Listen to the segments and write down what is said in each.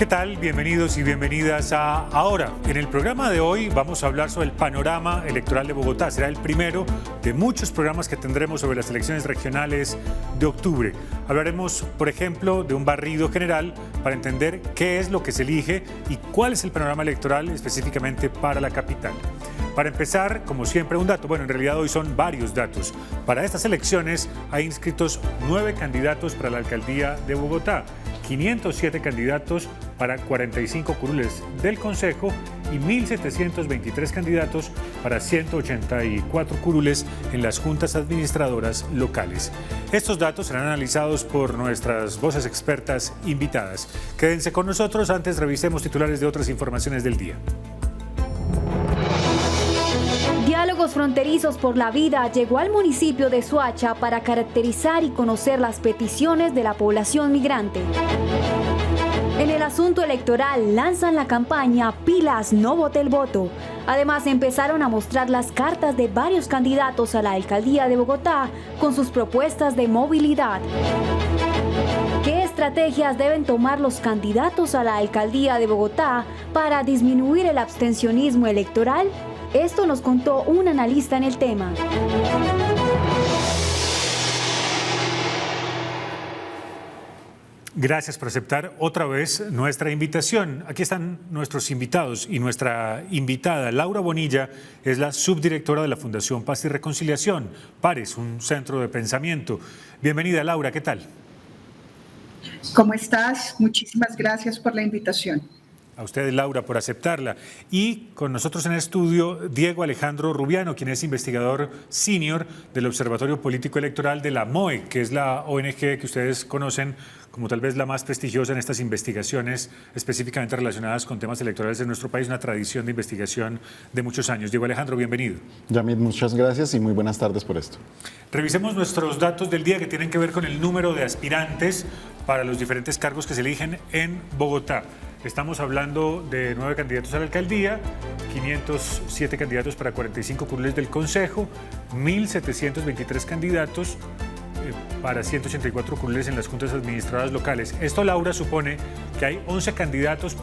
¿Qué tal? Bienvenidos y bienvenidas a Ahora. En el programa de hoy vamos a hablar sobre el panorama electoral de Bogotá. Será el primero de muchos programas que tendremos sobre las elecciones regionales de octubre. Hablaremos, por ejemplo, de un barrido general para entender qué es lo que se elige y cuál es el panorama electoral específicamente para la capital. Para empezar, como siempre, un dato. Bueno, en realidad hoy son varios datos. Para estas elecciones hay inscritos 9 candidatos para la alcaldía de Bogotá, 507 candidatos para 45 curules del Consejo y 1.723 candidatos para 184 curules en las juntas administradoras locales. Estos datos serán analizados por nuestras voces expertas invitadas. Quédense con nosotros, antes revisemos titulares de otras informaciones del día. Diálogos Fronterizos por la Vida llegó al municipio de Soacha para caracterizar y conocer las peticiones de la población migrante. En el asunto electoral lanzan la campaña Pilas, no vote el voto. Además empezaron a mostrar las cartas de varios candidatos a la alcaldía de Bogotá con sus propuestas de movilidad. ¿Qué estrategias deben tomar los candidatos a la alcaldía de Bogotá para disminuir el abstencionismo electoral? Esto nos contó un analista en el tema. Gracias por aceptar otra vez nuestra invitación. Aquí están nuestros invitados y nuestra invitada, Laura Bonilla, es la subdirectora de la Fundación Paz y Reconciliación, Pares, un centro de pensamiento. Bienvenida, Laura, ¿qué tal? ¿Cómo estás? Muchísimas gracias por la invitación. A usted, Laura, por aceptarla. Y con nosotros en el estudio, Diego Alejandro Rubiano, quien es investigador senior del Observatorio Político Electoral de la MOE, que es la ONG que ustedes conocen como tal vez la más prestigiosa en estas investigaciones específicamente relacionadas con temas electorales en nuestro país, una tradición de investigación de muchos años. Diego Alejandro, bienvenido. Yamid, muchas gracias y muy buenas tardes por esto. Revisemos nuestros datos del día que tienen que ver con el número de aspirantes para los diferentes cargos que se eligen en Bogotá. Estamos hablando de 9 candidatos a la alcaldía, 507 candidatos para 45 curules del Consejo, 1.723 candidatos para 184 curules en las juntas administradoras locales. Esto, Laura, supone que hay 11 candidatos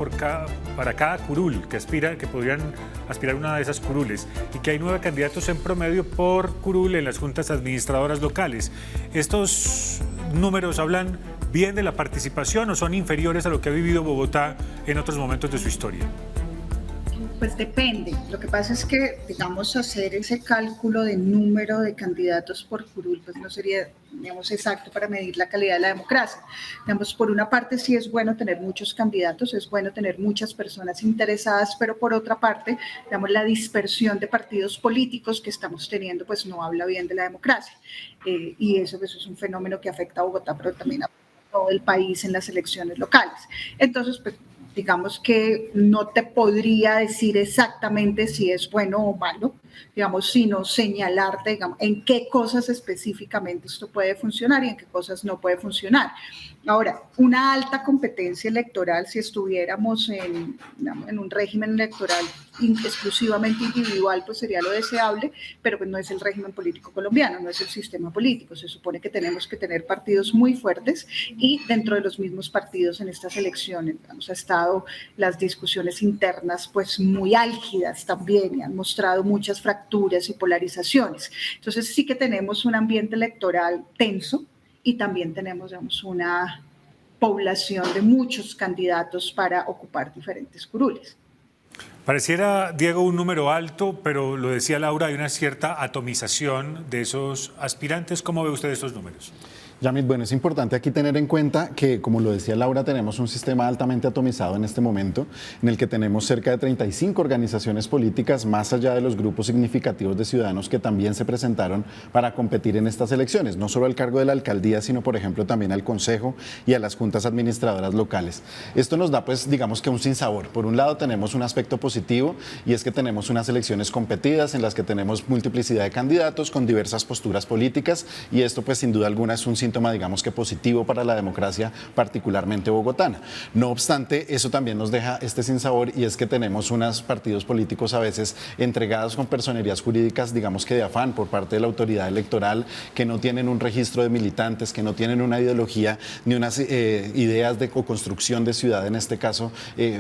para cada curul que podrían aspirar a una de esas curules y que hay 9 candidatos en promedio por curul en las juntas administradoras locales. ¿Estos números hablan bien de la participación o son inferiores a lo que ha vivido Bogotá en otros momentos de su historia? Pues depende. Lo que pasa es que, digamos, hacer ese cálculo de número de candidatos por curul, pues no sería, digamos, exacto para medir la calidad de la democracia. Digamos, por una parte sí es bueno tener muchos candidatos, es bueno tener muchas personas interesadas, pero por otra parte, digamos, la dispersión de partidos políticos que estamos teniendo, pues no habla bien de la democracia. Y eso pues, es un fenómeno que afecta a Bogotá, pero también a todo el país en las elecciones locales. Entonces, pues, digamos que no te podría decir exactamente si es bueno o malo, digamos, sino señalarte, digamos, en qué cosas específicamente esto puede funcionar y en qué cosas no puede funcionar. Ahora, una alta competencia electoral, si estuviéramos en un régimen electoral exclusivamente individual, pues sería lo deseable, pero pues no es el régimen político colombiano, no es el sistema político. Se supone que tenemos que tener partidos muy fuertes y dentro de los mismos partidos en estas elecciones, digamos, ha estado las discusiones internas pues muy álgidas también y han mostrado muchas fracturas y polarizaciones. Entonces sí que tenemos un ambiente electoral tenso y también tenemos, digamos, una población de muchos candidatos para ocupar diferentes curules. Pareciera, Diego, un número alto, pero lo decía Laura, hay una cierta atomización de esos aspirantes. ¿Cómo ve usted estos números? Yamid, bueno, es importante aquí tener en cuenta que, como lo decía Laura, tenemos un sistema altamente atomizado en este momento, en el que tenemos cerca de 35 organizaciones políticas, más allá de los grupos significativos de ciudadanos que también se presentaron para competir en estas elecciones, no solo al cargo de la alcaldía, sino, por ejemplo, también al Consejo y a las juntas administradoras locales. Esto nos da, pues, digamos que un sinsabor. Por un lado, tenemos un aspecto positivo, y es que tenemos unas elecciones competidas en las que tenemos multiplicidad de candidatos con diversas posturas políticas, y esto, pues, sin duda alguna es un sinsabor síntoma, digamos que positivo para la democracia, particularmente bogotana. No obstante, eso también nos deja este sinsabor, y es que tenemos unos partidos políticos a veces entregados con personerías jurídicas, digamos que de afán por parte de la autoridad electoral, que no tienen un registro de militantes, que no tienen una ideología ni unas ideas de co-construcción de ciudad, en este caso,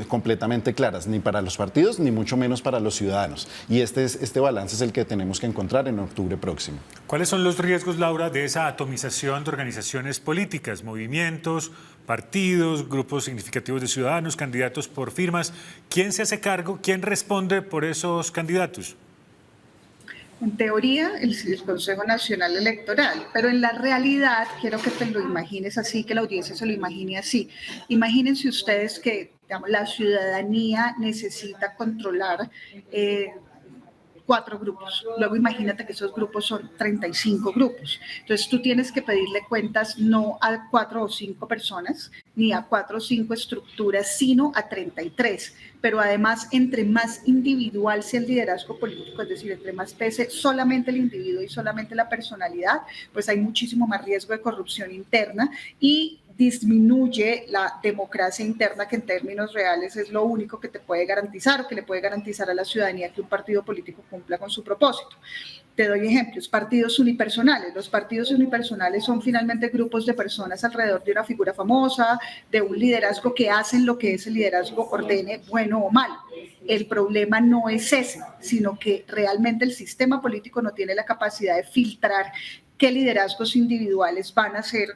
completamente claras, ni para los partidos, ni mucho menos para los ciudadanos. Y este balance es el que tenemos que encontrar en octubre próximo. ¿Cuáles son los riesgos, Laura, de esa atomización de organizaciones políticas, movimientos, partidos, grupos significativos de ciudadanos, candidatos por firmas? ¿Quién se hace cargo? ¿Quién responde por esos candidatos? En teoría, el Consejo Nacional Electoral, pero en la realidad, quiero que te lo imagines así, que la audiencia se lo imagine así. Imagínense ustedes que, digamos, la ciudadanía necesita controlar 4 grupos. Luego imagínate que esos grupos son 35 grupos. Entonces tú tienes que pedirle cuentas no a 4 o 5 personas, ni a 4 o 5 estructuras, sino a 33. Pero además, entre más individual sea el liderazgo político, es decir, entre más pese solamente el individuo y solamente la personalidad, pues hay muchísimo más riesgo de corrupción interna y disminuye la democracia interna, que en términos reales es lo único que te puede garantizar o que le puede garantizar a la ciudadanía que un partido político cumpla con su propósito. Te doy ejemplos: partidos unipersonales. Los partidos unipersonales son finalmente grupos de personas alrededor de una figura famosa, de un liderazgo que hacen lo que ese liderazgo ordene, bueno o malo. El problema no es ese, sino que realmente el sistema político no tiene la capacidad de filtrar qué liderazgos individuales van a ser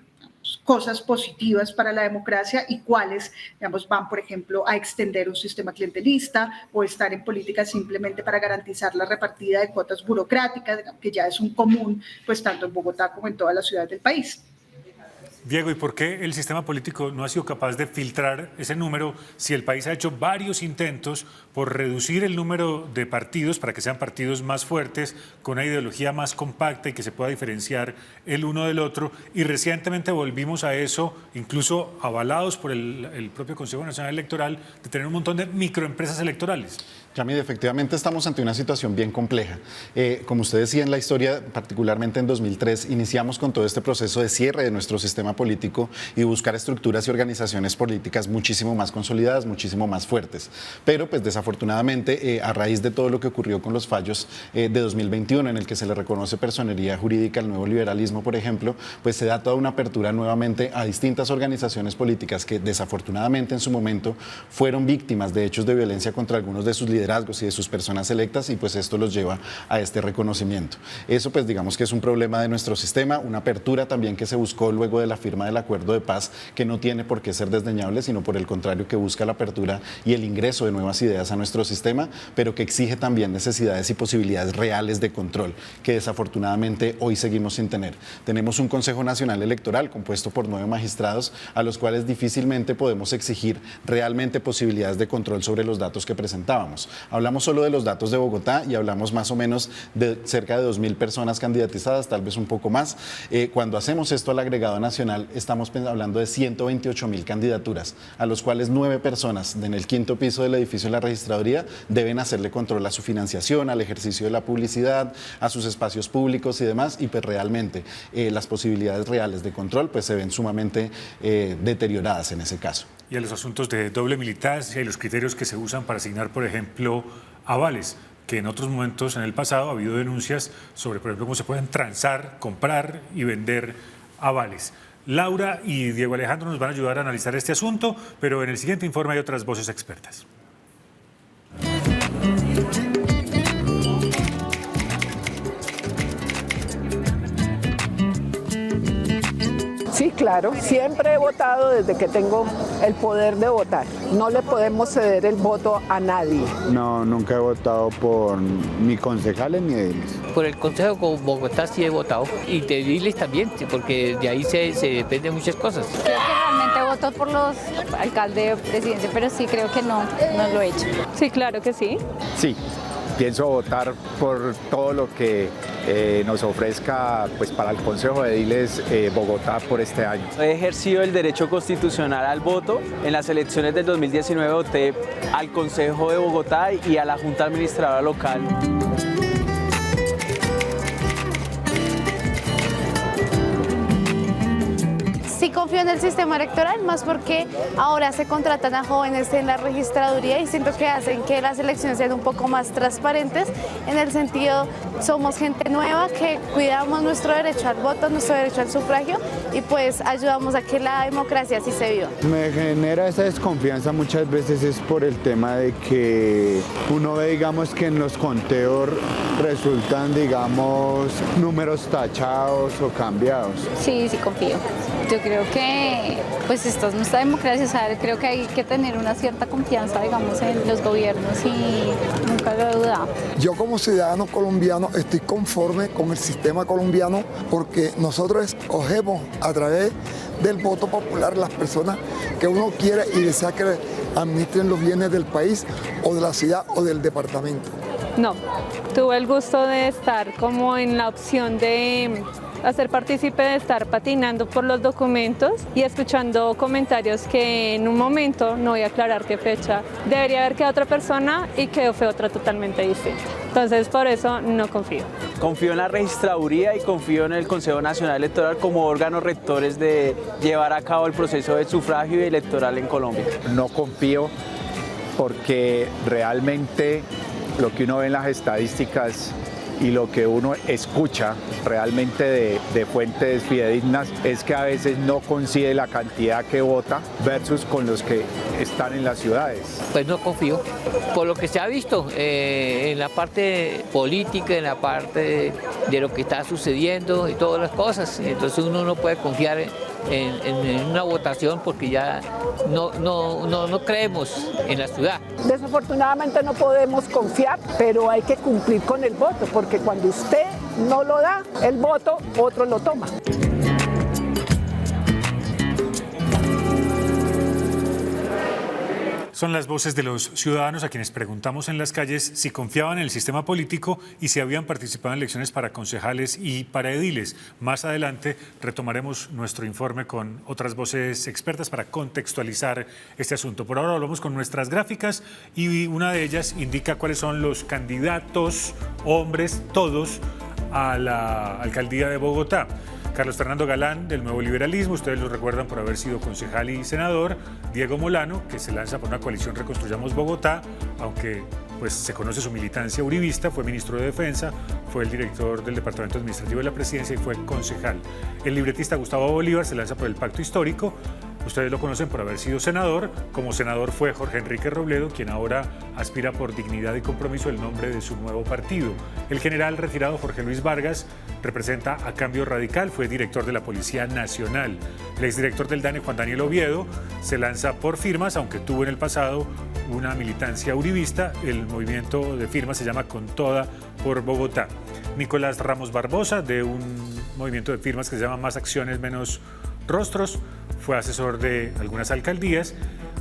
cosas positivas para la democracia y cuáles, digamos, van, por ejemplo, a extender un sistema clientelista o estar en política simplemente para garantizar la repartida de cuotas burocráticas, que ya es un común, pues tanto en Bogotá como en todas las ciudades del país. Diego, ¿y por qué el sistema político no ha sido capaz de filtrar ese número si el país ha hecho varios intentos por reducir el número de partidos para que sean partidos más fuertes, con una ideología más compacta y que se pueda diferenciar el uno del otro? Y recientemente volvimos a eso, incluso avalados por el propio Consejo Nacional Electoral, de tener un montón de microempresas electorales. Yamid, efectivamente estamos ante una situación bien compleja. Como usted decía, en la historia, particularmente en 2003, iniciamos con todo este proceso de cierre de nuestro sistema político y buscar estructuras y organizaciones políticas muchísimo más consolidadas, muchísimo más fuertes. Pero, pues desafortunadamente, a raíz de todo lo que ocurrió con los fallos de 2021, en el que se le reconoce personería jurídica al nuevo liberalismo, por ejemplo, pues se da toda una apertura nuevamente a distintas organizaciones políticas que desafortunadamente en su momento fueron víctimas de hechos de violencia contra algunos de sus liderazgos y de sus personas electas, y pues esto los lleva a este reconocimiento. Eso pues digamos que es un problema de nuestro sistema, una apertura también que se buscó luego de la firma del acuerdo de paz, que no tiene por qué ser desdeñable, sino por el contrario, que busca la apertura y el ingreso de nuevas ideas a nuestro sistema, pero que exige también necesidades y posibilidades reales de control, que desafortunadamente hoy seguimos sin tener. Tenemos un Consejo Nacional Electoral compuesto por 9 magistrados, a los cuales difícilmente podemos exigir realmente posibilidades de control sobre los datos que presentábamos. Hablamos solo de los datos de Bogotá y hablamos más o menos de cerca de 2.000 personas candidatizadas, tal vez un poco más. Cuando hacemos esto al agregado nacional, estamos hablando de 128.000 candidaturas, a los cuales 9 personas en el 5º piso del edificio de la registraduría deben hacerle control a su financiación, al ejercicio de la publicidad, a sus espacios públicos y demás, y pues realmente las posibilidades reales de control pues se ven sumamente deterioradas en ese caso. Y a los asuntos de doble militancia y los criterios que se usan para asignar, por ejemplo, avales, que en otros momentos en el pasado ha habido denuncias sobre, por ejemplo, cómo se pueden transar, comprar y vender avales. Laura y Diego Alejandro nos van a ayudar a analizar este asunto, pero en el siguiente informe hay otras voces expertas. Sí, claro, siempre he votado desde que tengo el poder de votar. No le podemos ceder el voto a nadie. No, nunca he votado por ni concejales ni ediles. Por el Consejo de Bogotá sí he votado, y de ediles también, porque de ahí se dependen muchas cosas. Creo que realmente voto por los alcaldes, presidentes, pero sí creo que no lo he hecho. Sí, claro que sí. Sí, pienso votar por todo lo que nos ofrezca pues, para el Consejo de Ediles Bogotá por este año. He ejercido el derecho constitucional al voto. En las elecciones del 2019 voté al Consejo de Bogotá y a la Junta Administradora Local. en el sistema electoral, más porque ahora se contratan a jóvenes en la registraduría y siento que hacen que las elecciones sean un poco más transparentes, en el sentido, somos gente nueva que cuidamos nuestro derecho al voto, nuestro derecho al sufragio y pues ayudamos a que la democracia así se viva. Me genera esa desconfianza muchas veces es por el tema de que uno ve, digamos, que en los conteos resultan, digamos, números tachados o cambiados. Sí, sí confío. Yo creo que pues esto es nuestra democracia, ¿sabes? Creo que hay que tener una cierta confianza, digamos, en los gobiernos y nunca lo he dudado. Yo como ciudadano colombiano estoy conforme con el sistema colombiano porque nosotros escogemos a través del voto popular las personas que uno quiere y desea que administren los bienes del país o de la ciudad o del departamento. No, tuve el gusto de estar como en la opción de hacer partícipe, de estar patinando por los documentos y escuchando comentarios que en un momento, no voy a aclarar qué fecha, debería haber quedado otra persona y fue otra totalmente distinta. Entonces por eso no confío. Confío en la registraduría y confío en el Consejo Nacional Electoral como órganos rectores de llevar a cabo el proceso de sufragio electoral en Colombia. No confío porque realmente lo que uno ve en las estadísticas y lo que uno escucha realmente de fuentes fidedignas es que a veces no coincide la cantidad que vota versus con los que están en las ciudades. Pues no confío. Por lo que se ha visto en la parte política, en la parte de lo que está sucediendo y todas las cosas, entonces uno no puede confiar en una votación porque ya no creemos en la ciudad. Desafortunadamente no podemos confiar, pero hay que cumplir con el voto, porque cuando usted no lo da, el voto, otro lo toma. Son las voces de los ciudadanos a quienes preguntamos en las calles si confiaban en el sistema político y si habían participado en elecciones para concejales y para ediles. Más adelante retomaremos nuestro informe con otras voces expertas para contextualizar este asunto. Por ahora hablamos con nuestras gráficas y una de ellas indica cuáles son los candidatos, hombres, todos, a la alcaldía de Bogotá. Carlos Fernando Galán, del Nuevo Liberalismo, ustedes lo recuerdan por haber sido concejal y senador. Diego Molano, que se lanza por una coalición Reconstruyamos Bogotá, aunque pues se conoce su militancia uribista, fue ministro de Defensa, fue el director del Departamento Administrativo de la Presidencia y fue concejal. El libretista Gustavo Bolívar se lanza por el Pacto Histórico. Ustedes lo conocen por haber sido senador. Como senador fue Jorge Enrique Robledo, quien ahora aspira por dignidad y compromiso el nombre de su nuevo partido. El general retirado Jorge Luis Vargas representa a Cambio Radical, fue director de la Policía Nacional. El exdirector del DANE, Juan Daniel Oviedo, se lanza por Firmas, aunque tuvo en el pasado una militancia uribista. El movimiento de Firmas se llama Con Toda por Bogotá. Nicolás Ramos Barbosa, de un movimiento de firmas que se llama Más Acciones, Menos Rostros, fue asesor de algunas alcaldías,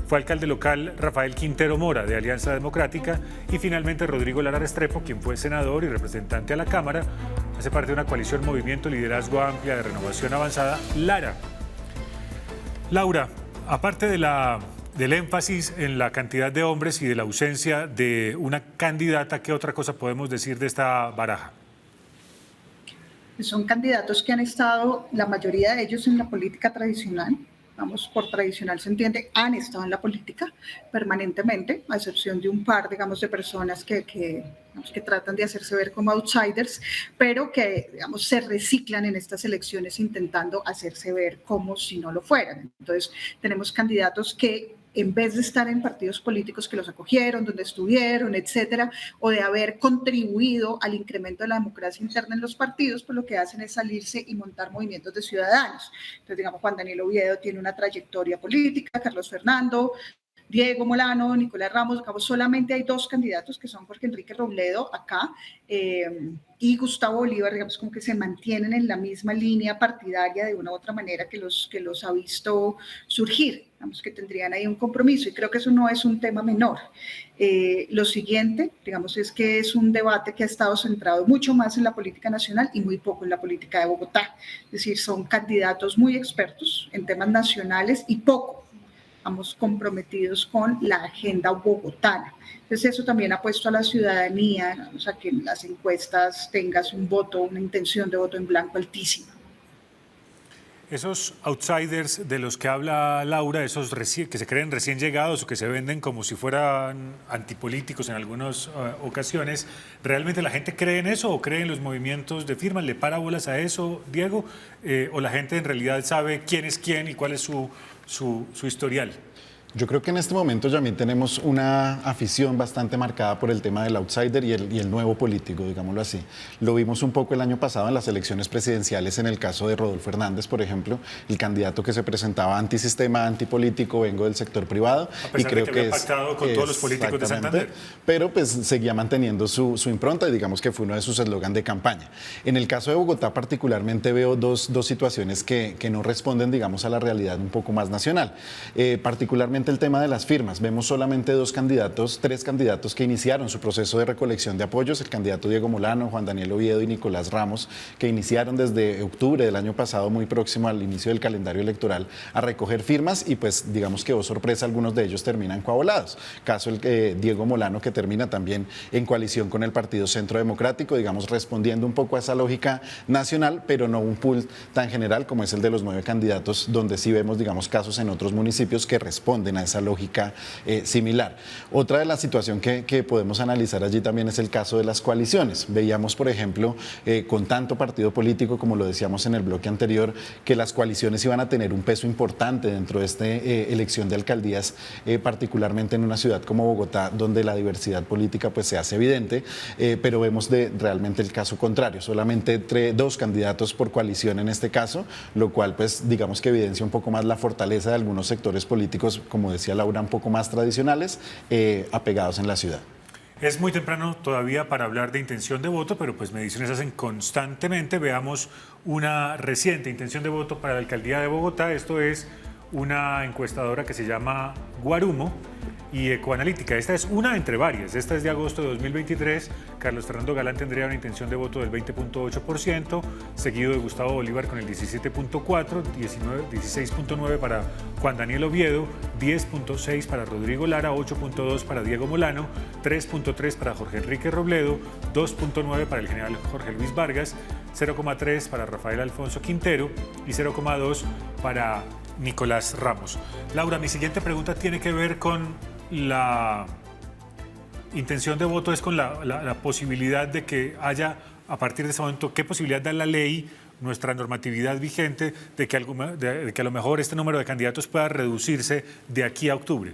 fue alcalde local Rafael Quintero Mora, de Alianza Democrática, y finalmente Rodrigo Lara Restrepo, quien fue senador y representante a la Cámara, hace parte de una coalición Movimiento Liderazgo Amplia de Renovación Avanzada, Lara. Laura, aparte del énfasis en la cantidad de hombres y de la ausencia de una candidata, ¿qué otra cosa podemos decir de esta baraja? Son candidatos que han estado, la mayoría de ellos, en la política tradicional. Vamos, por tradicional se entiende, han estado en la política permanentemente, a excepción de un par, digamos, de personas que tratan de hacerse ver como outsiders, pero que, digamos, se reciclan en estas elecciones intentando hacerse ver como si no lo fueran. Entonces, tenemos candidatos que, en vez de estar en partidos políticos que los acogieron, donde estuvieron, etcétera, o de haber contribuido al incremento de la democracia interna en los partidos, pues lo que hacen es salirse y montar movimientos de ciudadanos. Entonces, digamos, Juan Daniel Oviedo tiene una trayectoria política, Carlos Fernando, Diego Molano, Nicolás Ramos. Solamente hay dos candidatos, que son Jorge Enrique Robledo acá y Gustavo Bolívar, digamos, como que se mantienen en la misma línea partidaria de una u otra manera que los ha visto surgir, digamos, que tendrían ahí un compromiso, y creo que eso no es un tema menor. Lo siguiente, digamos, es que es un debate que ha estado centrado mucho más en la política nacional y muy poco en la política de Bogotá. Es decir, son candidatos muy expertos en temas nacionales y poco, vamos, comprometidos con la agenda bogotana. Entonces eso también ha puesto a la ciudadanía, o sea, que en las encuestas tengas un voto, una intención de voto en blanco altísima. Esos outsiders de los que habla Laura, esos que se creen recién llegados o que se venden como si fueran antipolíticos en algunas ocasiones, ¿realmente la gente cree en eso o cree en los movimientos de firmas? ¿Le para bolas a eso, Diego? ¿O la gente en realidad sabe quién es quién y cuál es su historial? Yo creo que en este momento, Yamil, tenemos una afición bastante marcada por el tema del outsider y el nuevo político, digámoslo así. Lo vimos un poco el año pasado en las elecciones presidenciales, en el caso de Rodolfo Hernández, por ejemplo, el candidato que se presentaba antisistema, antipolítico, vengo del sector privado. A pesar y creo de que había pactado con todos los políticos de Santander. Pero pues seguía manteniendo su impronta y digamos que fue uno de sus eslogan de campaña. En el caso de Bogotá particularmente veo dos situaciones que no responden, digamos, a la realidad un poco más nacional. Particularmente el tema de las firmas. Vemos solamente tres candidatos que iniciaron su proceso de recolección de apoyos, el candidato Diego Molano, Juan Daniel Oviedo y Nicolás Ramos, que iniciaron desde octubre del año pasado, muy próximo al inicio del calendario electoral, a recoger firmas y pues digamos que, oh sorpresa, algunos de ellos terminan coabolados. Caso el Diego Molano, que termina también en coalición con el Partido Centro Democrático, digamos respondiendo un poco a esa lógica nacional, pero no un pool tan general como es el de los 9 candidatos, donde sí vemos, digamos, casos en otros municipios que responden a esa lógica similar. Otra de la situación que podemos analizar allí también es el caso de las coaliciones. Veíamos, por ejemplo, con tanto partido político, como lo decíamos en el bloque anterior, que las coaliciones iban a tener un peso importante dentro de esta elección de alcaldías, particularmente en una ciudad como Bogotá, donde la diversidad política pues se hace evidente, pero vemos realmente el caso contrario, solamente 2 candidatos por coalición en este caso, lo cual pues digamos que evidencia un poco más la fortaleza de algunos sectores políticos, como decía Laura, un poco más tradicionales, apegados en la ciudad. Es muy temprano todavía para hablar de intención de voto, pero pues mediciones hacen constantemente. Veamos una reciente intención de voto para la alcaldía de Bogotá. Esto es una encuestadora que se llama Guarumo y Ecoanalítica. Esta es una entre varias. Esta es de agosto de 2023. Carlos Fernando Galán tendría una intención de voto del 20.8%, seguido de Gustavo Bolívar con el 17.4%, 16.9% para Juan Daniel Oviedo, 10.6% para Rodrigo Lara, 8.2% para Diego Molano, 3.3% para Jorge Enrique Robledo, 2.9% para el general Jorge Luis Vargas, 0.3% para Rafael Alfonso Quintero y 0.2% para Nicolás Ramos. Laura, mi siguiente pregunta tiene que ver con la intención de voto, es con la posibilidad de que haya, a partir de ese momento, ¿qué posibilidad da la ley, nuestra normatividad vigente, de que a lo mejor este número de candidatos pueda reducirse de aquí a octubre?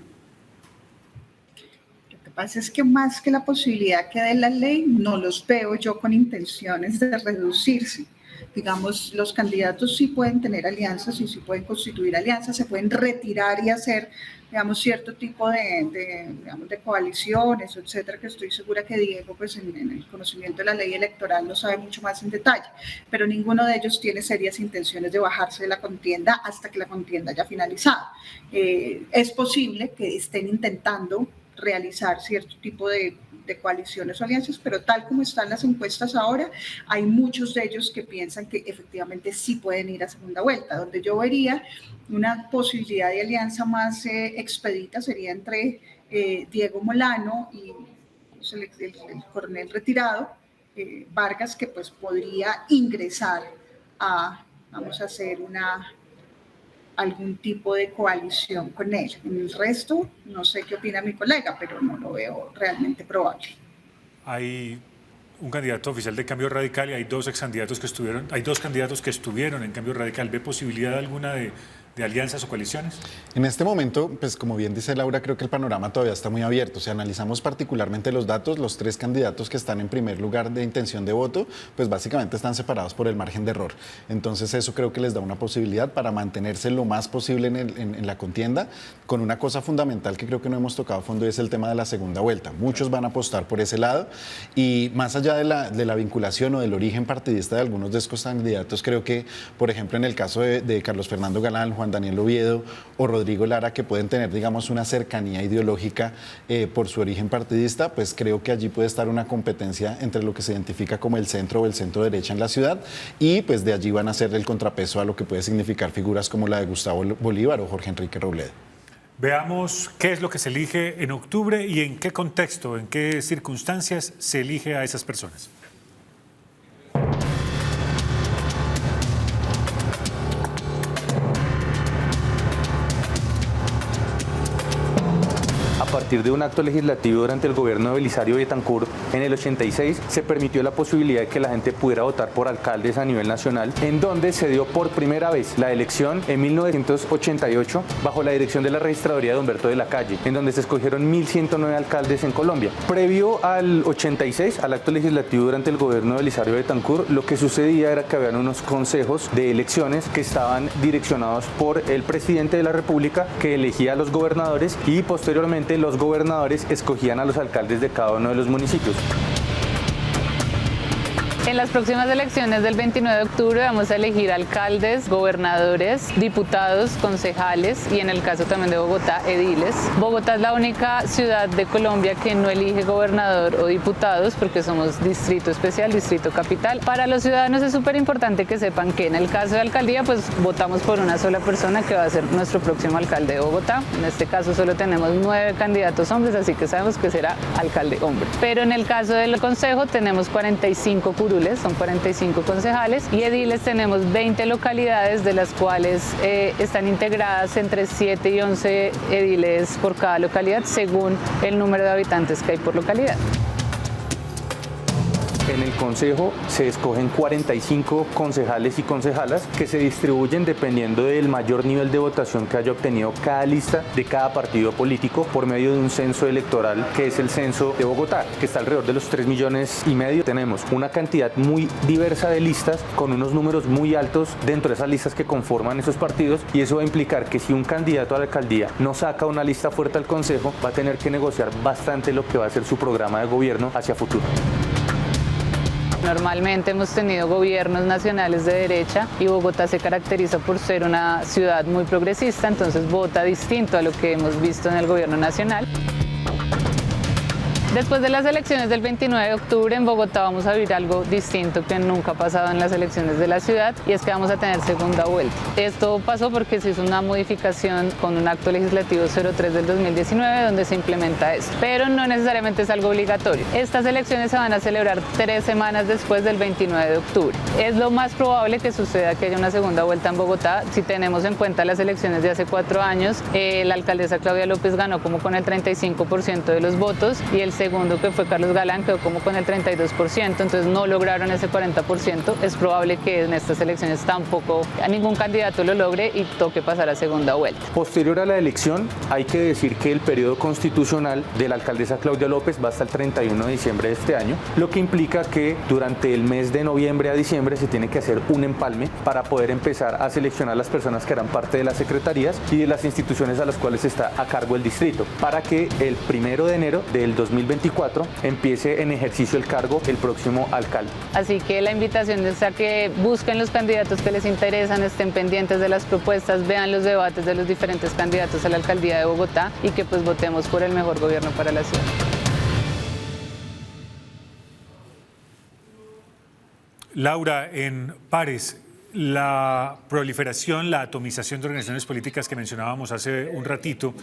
Lo que pasa es que más que la posibilidad que dé la ley, no los veo yo con intenciones de reducirse. Digamos, los candidatos sí pueden tener alianzas y sí pueden constituir alianzas, se pueden retirar y hacer, digamos, cierto tipo de coaliciones, etcétera, que estoy segura que Diego, pues en el conocimiento de la ley electoral lo sabe mucho más en detalle, pero ninguno de ellos tiene serias intenciones de bajarse de la contienda hasta que la contienda haya finalizado. Es posible que estén intentando realizar cierto tipo de coaliciones o alianzas, pero tal como están las encuestas ahora, hay muchos de ellos que piensan que efectivamente sí pueden ir a segunda vuelta. Donde yo vería una posibilidad de alianza más expedita sería entre Diego Molano y el coronel retirado, Vargas, que pues podría ingresar a, vamos a hacer algún tipo de coalición con él. En el resto, no sé qué opina mi colega, pero no lo veo realmente probable. Hay un candidato oficial de Cambio Radical y hay dos candidatos que estuvieron en Cambio Radical. ¿Ve posibilidad alguna de alianzas o coaliciones? En este momento, pues como bien dice Laura, creo que el panorama todavía está muy abierto. Si analizamos particularmente los datos, los 3 candidatos que están en primer lugar de intención de voto, pues básicamente están separados por el margen de error. Entonces eso creo que les da una posibilidad para mantenerse lo más posible en la contienda, con una cosa fundamental que creo que no hemos tocado a fondo, y es el tema de la segunda vuelta. Muchos van a apostar por ese lado, y más allá de la vinculación o del origen partidista de algunos de estos candidatos, creo que, por ejemplo, en el caso de Carlos Fernando Galán, Juan Daniel Oviedo o Rodrigo Lara, que pueden tener, digamos, una cercanía ideológica por su origen partidista, pues creo que allí puede estar una competencia entre lo que se identifica como el centro o el centro derecha en la ciudad, y pues de allí van a ser el contrapeso a lo que puede significar figuras como la de Gustavo Bolívar o Jorge Enrique Robledo. Veamos qué es lo que se elige en octubre y en qué contexto, en qué circunstancias se elige a esas personas. partir de un acto legislativo durante el gobierno de Belisario Betancur en el 86, se permitió la posibilidad de que la gente pudiera votar por alcaldes a nivel nacional, en donde se dio por primera vez la elección en 1988 bajo la dirección de la registraduría de Humberto de la Calle, en donde se escogieron 1.109 alcaldes en Colombia. Previo al 86, al acto legislativo durante el gobierno de Belisario Betancur, lo que sucedía era que habían unos consejos de elecciones que estaban direccionados por el presidente de la República, que elegía a los gobernadores, y posteriormente los gobernadores escogían a los alcaldes de cada uno de los municipios. En las próximas elecciones del 29 de octubre vamos a elegir alcaldes, gobernadores, diputados, concejales y en el caso también de Bogotá, ediles. Bogotá es la única ciudad de Colombia que no elige gobernador o diputados porque somos distrito especial, distrito capital. Para los ciudadanos es súper importante que sepan que en el caso de alcaldía pues votamos por una sola persona que va a ser nuestro próximo alcalde de Bogotá. En este caso solo tenemos 9 candidatos hombres, así que sabemos que será alcalde hombre. Pero en el caso del consejo tenemos 45 curules, son 45 concejales, y ediles tenemos 20 localidades, de las cuales están integradas entre 7 y 11 ediles por cada localidad, según el número de habitantes que hay por localidad. En el Consejo se escogen 45 concejales y concejalas que se distribuyen dependiendo del mayor nivel de votación que haya obtenido cada lista de cada partido político por medio de un censo electoral que es el censo de Bogotá, que está alrededor de los 3,5 millones. Tenemos una cantidad muy diversa de listas con unos números muy altos dentro de esas listas que conforman esos partidos, y eso va a implicar que si un candidato a la alcaldía no saca una lista fuerte al Consejo, va a tener que negociar bastante lo que va a ser su programa de gobierno hacia futuro. Normalmente hemos tenido gobiernos nacionales de derecha y Bogotá se caracteriza por ser una ciudad muy progresista, entonces vota distinto a lo que hemos visto en el gobierno nacional. Después de las elecciones del 29 de octubre en Bogotá vamos a vivir algo distinto que nunca ha pasado en las elecciones de la ciudad, y es que vamos a tener segunda vuelta. Esto pasó porque se hizo una modificación con un acto legislativo 03 del 2019 donde se implementa esto, pero no necesariamente es algo obligatorio. Estas elecciones se van a celebrar 3 semanas después del 29 de octubre. Es lo más probable que suceda que haya una segunda vuelta en Bogotá si tenemos en cuenta las elecciones de hace 4 años. La alcaldesa Claudia López ganó como con el 35% de los votos y el segundo, que fue Carlos Galán, quedó como con el 32%, entonces no lograron ese 40%. Es probable que en estas elecciones tampoco a ningún candidato lo logre y toque pasar a segunda vuelta. Posterior a la elección, hay que decir que el periodo constitucional de la alcaldesa Claudia López va hasta el 31 de diciembre de este año, lo que implica que durante el mes de noviembre a diciembre se tiene que hacer un empalme para poder empezar a seleccionar las personas que harán parte de las secretarías y de las instituciones a las cuales está a cargo el distrito, para que el 1 de enero del 2024 empiece en ejercicio el cargo el próximo alcalde. Así que la invitación es a que busquen los candidatos que les interesan, estén pendientes de las propuestas, vean los debates de los diferentes candidatos a la alcaldía de Bogotá y que pues votemos por el mejor gobierno para la ciudad. Laura, en Pares, la proliferación, la atomización de organizaciones políticas que mencionábamos hace un ratito,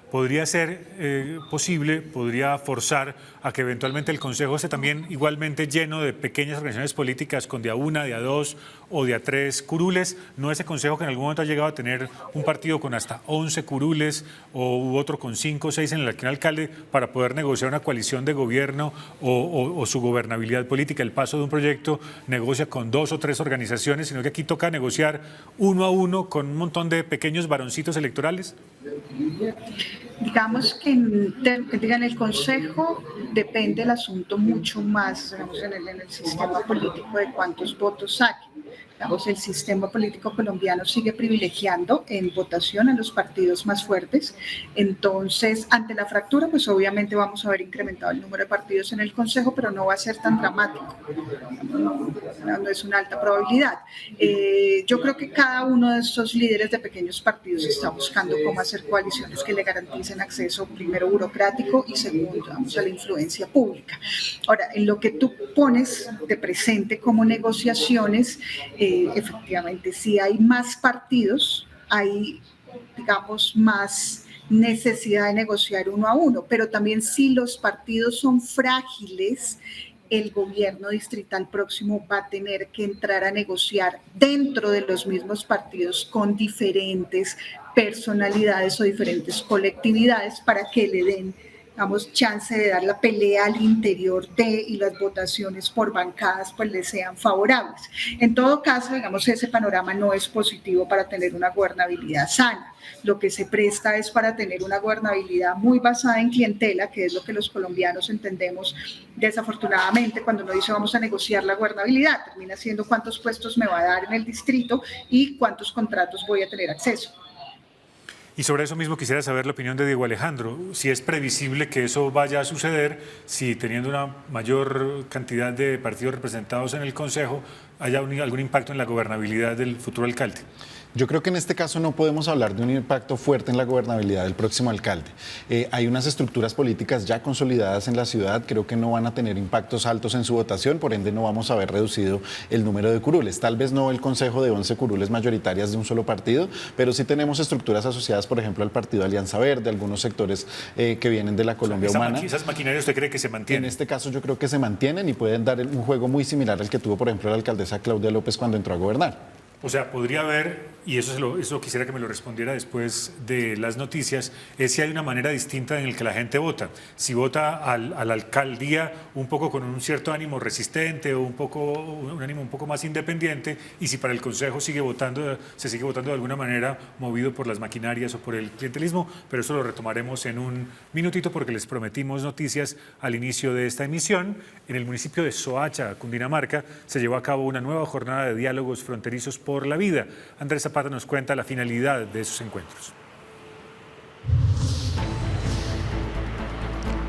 podría ser posible, podría forzar a que eventualmente el Consejo esté también igualmente lleno de pequeñas organizaciones políticas con de a una, de a dos o de a 3 curules, no ese Consejo que en algún momento ha llegado a tener un partido con hasta 11 curules u otro con 5 o 6 en el que un alcalde para poder negociar una coalición de gobierno o su gobernabilidad política. El paso de un proyecto negocia con 2 o 3 organizaciones, sino que aquí toca negociar uno a uno con un montón de pequeños varoncitos electorales. Digamos que en el Consejo depende el asunto mucho más, digamos, en el sistema político de cuántos votos saque. Digamos, el sistema político colombiano sigue privilegiando en votación a los partidos más fuertes. Entonces, ante la fractura, pues obviamente vamos a ver incrementado el número de partidos en el Consejo, pero no va a ser tan dramático. No es una alta probabilidad. Yo creo que cada uno de estos líderes de pequeños partidos está buscando cómo hacer coaliciones que le garanticen acceso, primero burocrático y segundo, vamos, a la influencia pública. Ahora, en lo que tú pones de presente como negociaciones, efectivamente, si hay más partidos, hay, digamos, más necesidad de negociar uno a uno, pero también si los partidos son frágiles, el gobierno distrital próximo va a tener que entrar a negociar dentro de los mismos partidos con diferentes personalidades o diferentes colectividades para que le den damos chance de dar la pelea al interior y las votaciones por bancadas pues les sean favorables. En todo caso, digamos, ese panorama no es positivo para tener una gobernabilidad sana. Lo que se presta es para tener una gobernabilidad muy basada en clientela, que es lo que los colombianos entendemos desafortunadamente cuando uno dice vamos a negociar la gobernabilidad, termina siendo cuántos puestos me va a dar en el distrito y cuántos contratos voy a tener acceso. Y sobre eso mismo quisiera saber la opinión de Diego Alejandro, si es previsible que eso vaya a suceder, si teniendo una mayor cantidad de partidos representados en el Consejo haya algún impacto en la gobernabilidad del futuro alcalde. Yo creo que en este caso no podemos hablar de un impacto fuerte en la gobernabilidad del próximo alcalde. Hay unas estructuras políticas ya consolidadas en la ciudad, creo que no van a tener impactos altos en su votación, por ende no vamos a ver reducido el número de curules. Tal vez no el consejo de 11 curules mayoritarias de un solo partido, pero sí tenemos estructuras asociadas, por ejemplo, al partido Alianza Verde, algunos sectores que vienen de la Colombia humana. ¿Esas maquinarias usted cree que se mantienen? En este caso yo creo que se mantienen y pueden dar un juego muy similar al que tuvo, por ejemplo, la alcaldesa Claudia López cuando entró a gobernar. O sea, podría haber, y eso quisiera que me lo respondiera después de las noticias, es si hay una manera distinta en la que la gente vota. Si vota a la alcaldía un poco con un cierto ánimo resistente o un ánimo un poco más independiente, y si para el Consejo se sigue votando de alguna manera movido por las maquinarias o por el clientelismo, pero eso lo retomaremos en un minutito porque les prometimos noticias al inicio de esta emisión. En el municipio de Soacha, Cundinamarca, se llevó a cabo una nueva jornada de diálogos fronterizos por la vida. Andrés Zapata nos cuenta la finalidad de esos encuentros.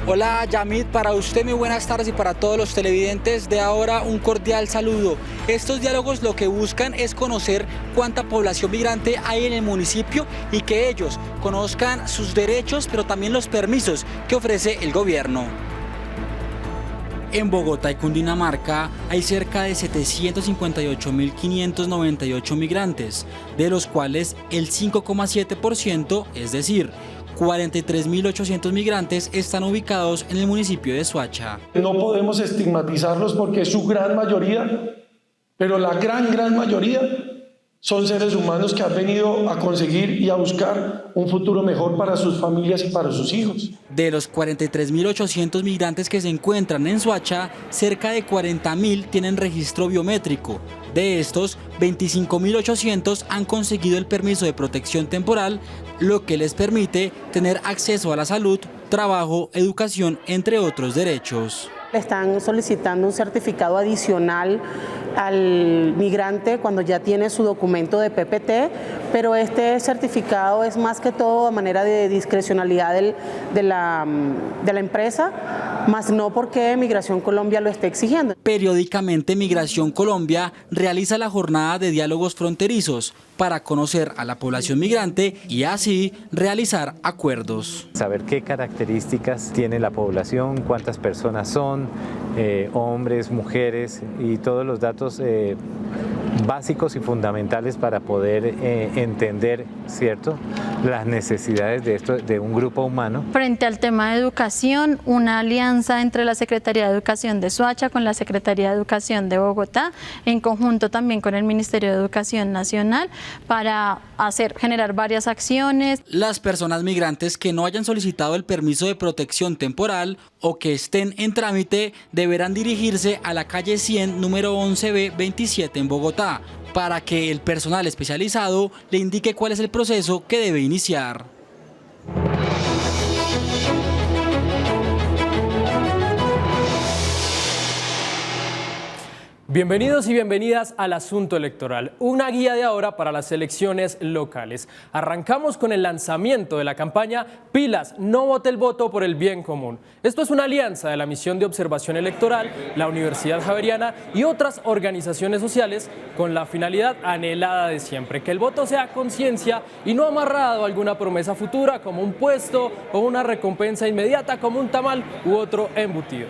Hola Yamit, para usted muy buenas tardes y para todos los televidentes de Ahora un cordial saludo. Estos diálogos lo que buscan es conocer cuánta población migrante hay en el municipio y que ellos conozcan sus derechos, pero también los permisos que ofrece el gobierno. En Bogotá y Cundinamarca hay cerca de 758.598 migrantes, de los cuales el 5,7%, es decir, 43.800 migrantes están ubicados en el municipio de Soacha. No podemos estigmatizarlos porque es su gran mayoría, pero la gran mayoría son seres humanos que han venido a conseguir y a buscar un futuro mejor para sus familias y para sus hijos. De los 43.800 migrantes que se encuentran en Soacha, cerca de 40.000 tienen registro biométrico. De estos, 25.800 han conseguido el permiso de protección temporal, lo que les permite tener acceso a la salud, trabajo, educación, entre otros derechos. Están solicitando un certificado adicional al migrante cuando ya tiene su documento de PPT, pero este certificado es más que todo a manera de discrecionalidad de la empresa, más no porque Migración Colombia lo esté exigiendo. Periódicamente Migración Colombia realiza la jornada de diálogos fronterizos para conocer a la población migrante y así realizar acuerdos. Saber qué características tiene la población, cuántas personas son, hombres, mujeres y todos los datos básicos y fundamentales para poder entender, ¿cierto?, las necesidades de un grupo humano. Frente al tema de educación, una alianza entre la Secretaría de Educación de Soacha con la Secretaría de Educación de Bogotá, en conjunto también con el Ministerio de Educación Nacional, para generar varias acciones. Las personas migrantes que no hayan solicitado el permiso de protección temporal o que estén en trámite deberán dirigirse a la calle 100, número 11B 27 en Bogotá, para que el personal especializado le indique cuál es el proceso que debe iniciar. Bienvenidos y bienvenidas al Asunto Electoral, una guía de ahora para las elecciones locales. Arrancamos con el lanzamiento de la campaña Pilas, no vote el voto por el bien común. Esto es una alianza de la Misión de Observación Electoral, la Universidad Javeriana y otras organizaciones sociales con la finalidad anhelada de siempre, que el voto sea conciencia y no amarrado a alguna promesa futura como un puesto o una recompensa inmediata como un tamal u otro embutido.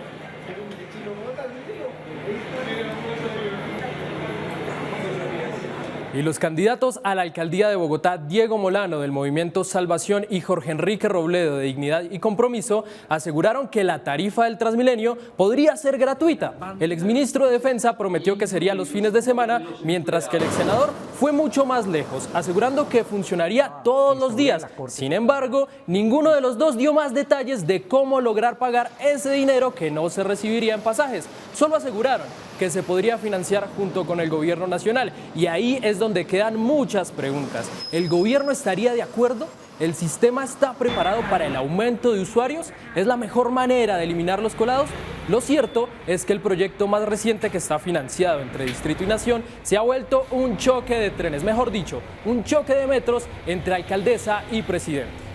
Y los candidatos a la alcaldía de Bogotá, Diego Molano del Movimiento Salvación y Jorge Enrique Robledo de Dignidad y Compromiso, aseguraron que la tarifa del Transmilenio podría ser gratuita. El exministro de Defensa prometió que sería los fines de semana, mientras que el exsenador fue mucho más lejos, asegurando que funcionaría todos los días. Sin embargo, ninguno de los dos dio más detalles de cómo lograr pagar ese dinero que no se recibiría en pasajes. Solo aseguraron que se podría financiar junto con el gobierno nacional. Y ahí es donde quedan muchas preguntas. ¿El gobierno estaría de acuerdo? ¿El sistema está preparado para el aumento de usuarios? ¿Es la mejor manera de eliminar los colados? Lo cierto es que el proyecto más reciente que está financiado entre Distrito y Nación se ha vuelto un choque de trenes, mejor dicho, un choque de metros entre alcaldesa y presidente.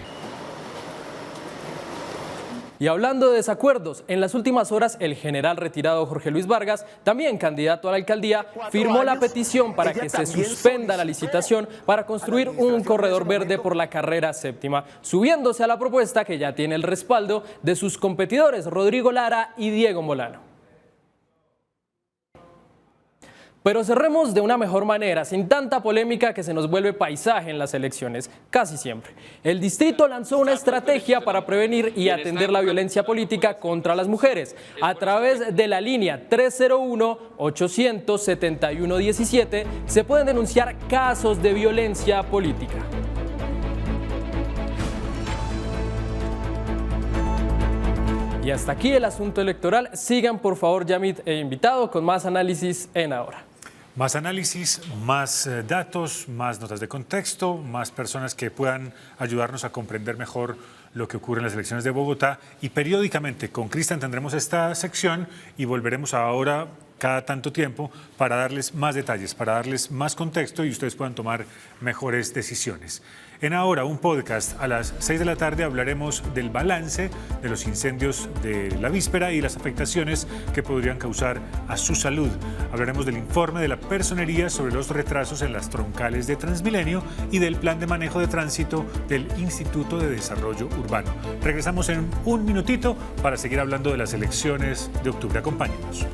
Y hablando de desacuerdos, en las últimas horas el general retirado Jorge Luis Vargas, también candidato a la alcaldía, firmó la petición para que se suspenda la licitación para construir un corredor verde por la carrera séptima, subiéndose a la propuesta que ya tiene el respaldo de sus competidores Rodrigo Lara y Diego Molano. Pero cerremos de una mejor manera, sin tanta polémica que se nos vuelve paisaje en las elecciones, casi siempre. El distrito lanzó una estrategia para prevenir y atender la violencia política contra las mujeres. A través de la línea 301-871-17 se pueden denunciar casos de violencia política. Y hasta aquí el asunto electoral. Sigan por favor, Yamit e invitado, con más análisis en Ahora. Más análisis, más datos, más notas de contexto, más personas que puedan ayudarnos a comprender mejor lo que ocurre en las elecciones de Bogotá. Y periódicamente con Cristian tendremos esta sección y volveremos ahora cada tanto tiempo para darles más detalles, para darles más contexto y ustedes puedan tomar mejores decisiones. En Ahora, un podcast a las 6 de la tarde, hablaremos del balance de los incendios de la víspera y las afectaciones que podrían causar a su salud. Hablaremos del informe de la Personería sobre los retrasos en las troncales de Transmilenio y del plan de manejo de tránsito del Instituto de Desarrollo Urbano. Regresamos en un minutito para seguir hablando de las elecciones de octubre. Acompáñenos.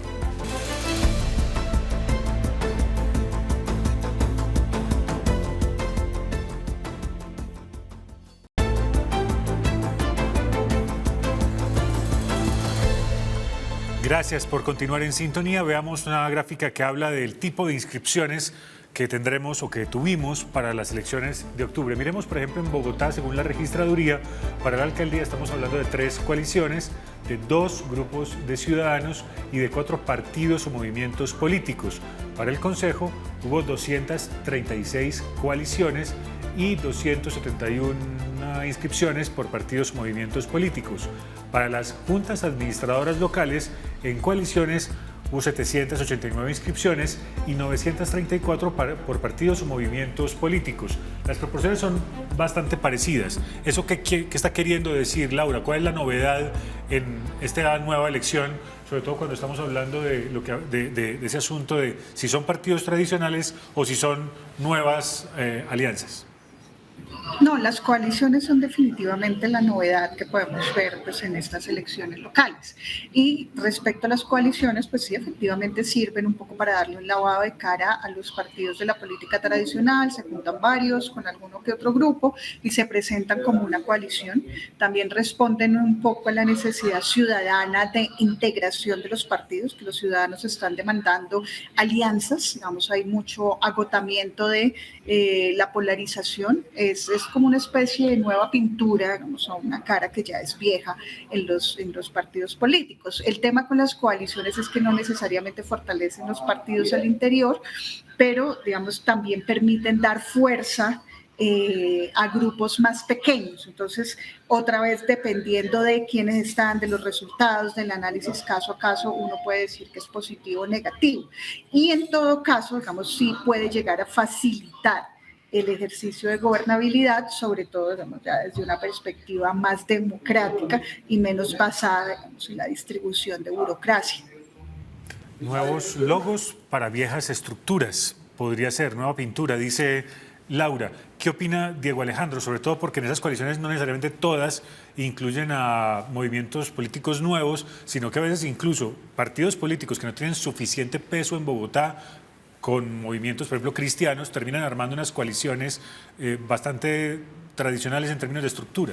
Gracias por continuar en sintonía. Veamos una gráfica que habla del tipo de inscripciones que tendremos o que tuvimos para las elecciones de octubre. Miremos, por ejemplo, en Bogotá, según la registraduría, para la alcaldía estamos hablando de 3 coaliciones, de 2 grupos de ciudadanos y de 4 partidos o movimientos políticos. Para el Consejo hubo 236 coaliciones y 271 inscripciones por partidos o movimientos políticos. Para las juntas administradoras locales, en coaliciones hubo 789 inscripciones y 934 por partidos o movimientos políticos. Las proporciones son bastante parecidas. ¿Eso qué está queriendo decir, Laura? ¿Cuál es la novedad en esta nueva elección? Sobre todo cuando estamos hablando de ese asunto de si son partidos tradicionales o si son nuevas alianzas. No, las coaliciones son definitivamente la novedad que podemos ver pues, en estas elecciones locales. Y respecto a las coaliciones, pues sí, efectivamente sirven un poco para darle un lavado de cara a los partidos de la política tradicional, se juntan varios con alguno que otro grupo y se presentan como una coalición. También responden un poco a la necesidad ciudadana de integración de los partidos, que los ciudadanos están demandando alianzas, digamos, hay mucho agotamiento de la polarización, es como una especie de nueva pintura, digamos, a una cara que ya es vieja en los partidos políticos. El tema con las coaliciones es que no necesariamente fortalecen los partidos al interior, pero, digamos, también permiten dar fuerza a grupos más pequeños. Entonces, otra vez, dependiendo de quiénes están, de los resultados, del análisis caso a caso, uno puede decir que es positivo o negativo. Y en todo caso, digamos, sí puede llegar a facilitar el ejercicio de gobernabilidad, sobre todo, digamos, ya desde una perspectiva más democrática y menos basada, digamos, en la distribución de burocracia. Nuevos logos para viejas estructuras, podría ser, nueva pintura, dice Laura. ¿Qué opina Diego Alejandro? Sobre todo porque en esas coaliciones no necesariamente todas incluyen a movimientos políticos nuevos, sino que a veces incluso partidos políticos que no tienen suficiente peso en Bogotá con movimientos, por ejemplo, cristianos, terminan armando unas coaliciones bastante tradicionales en términos de estructura.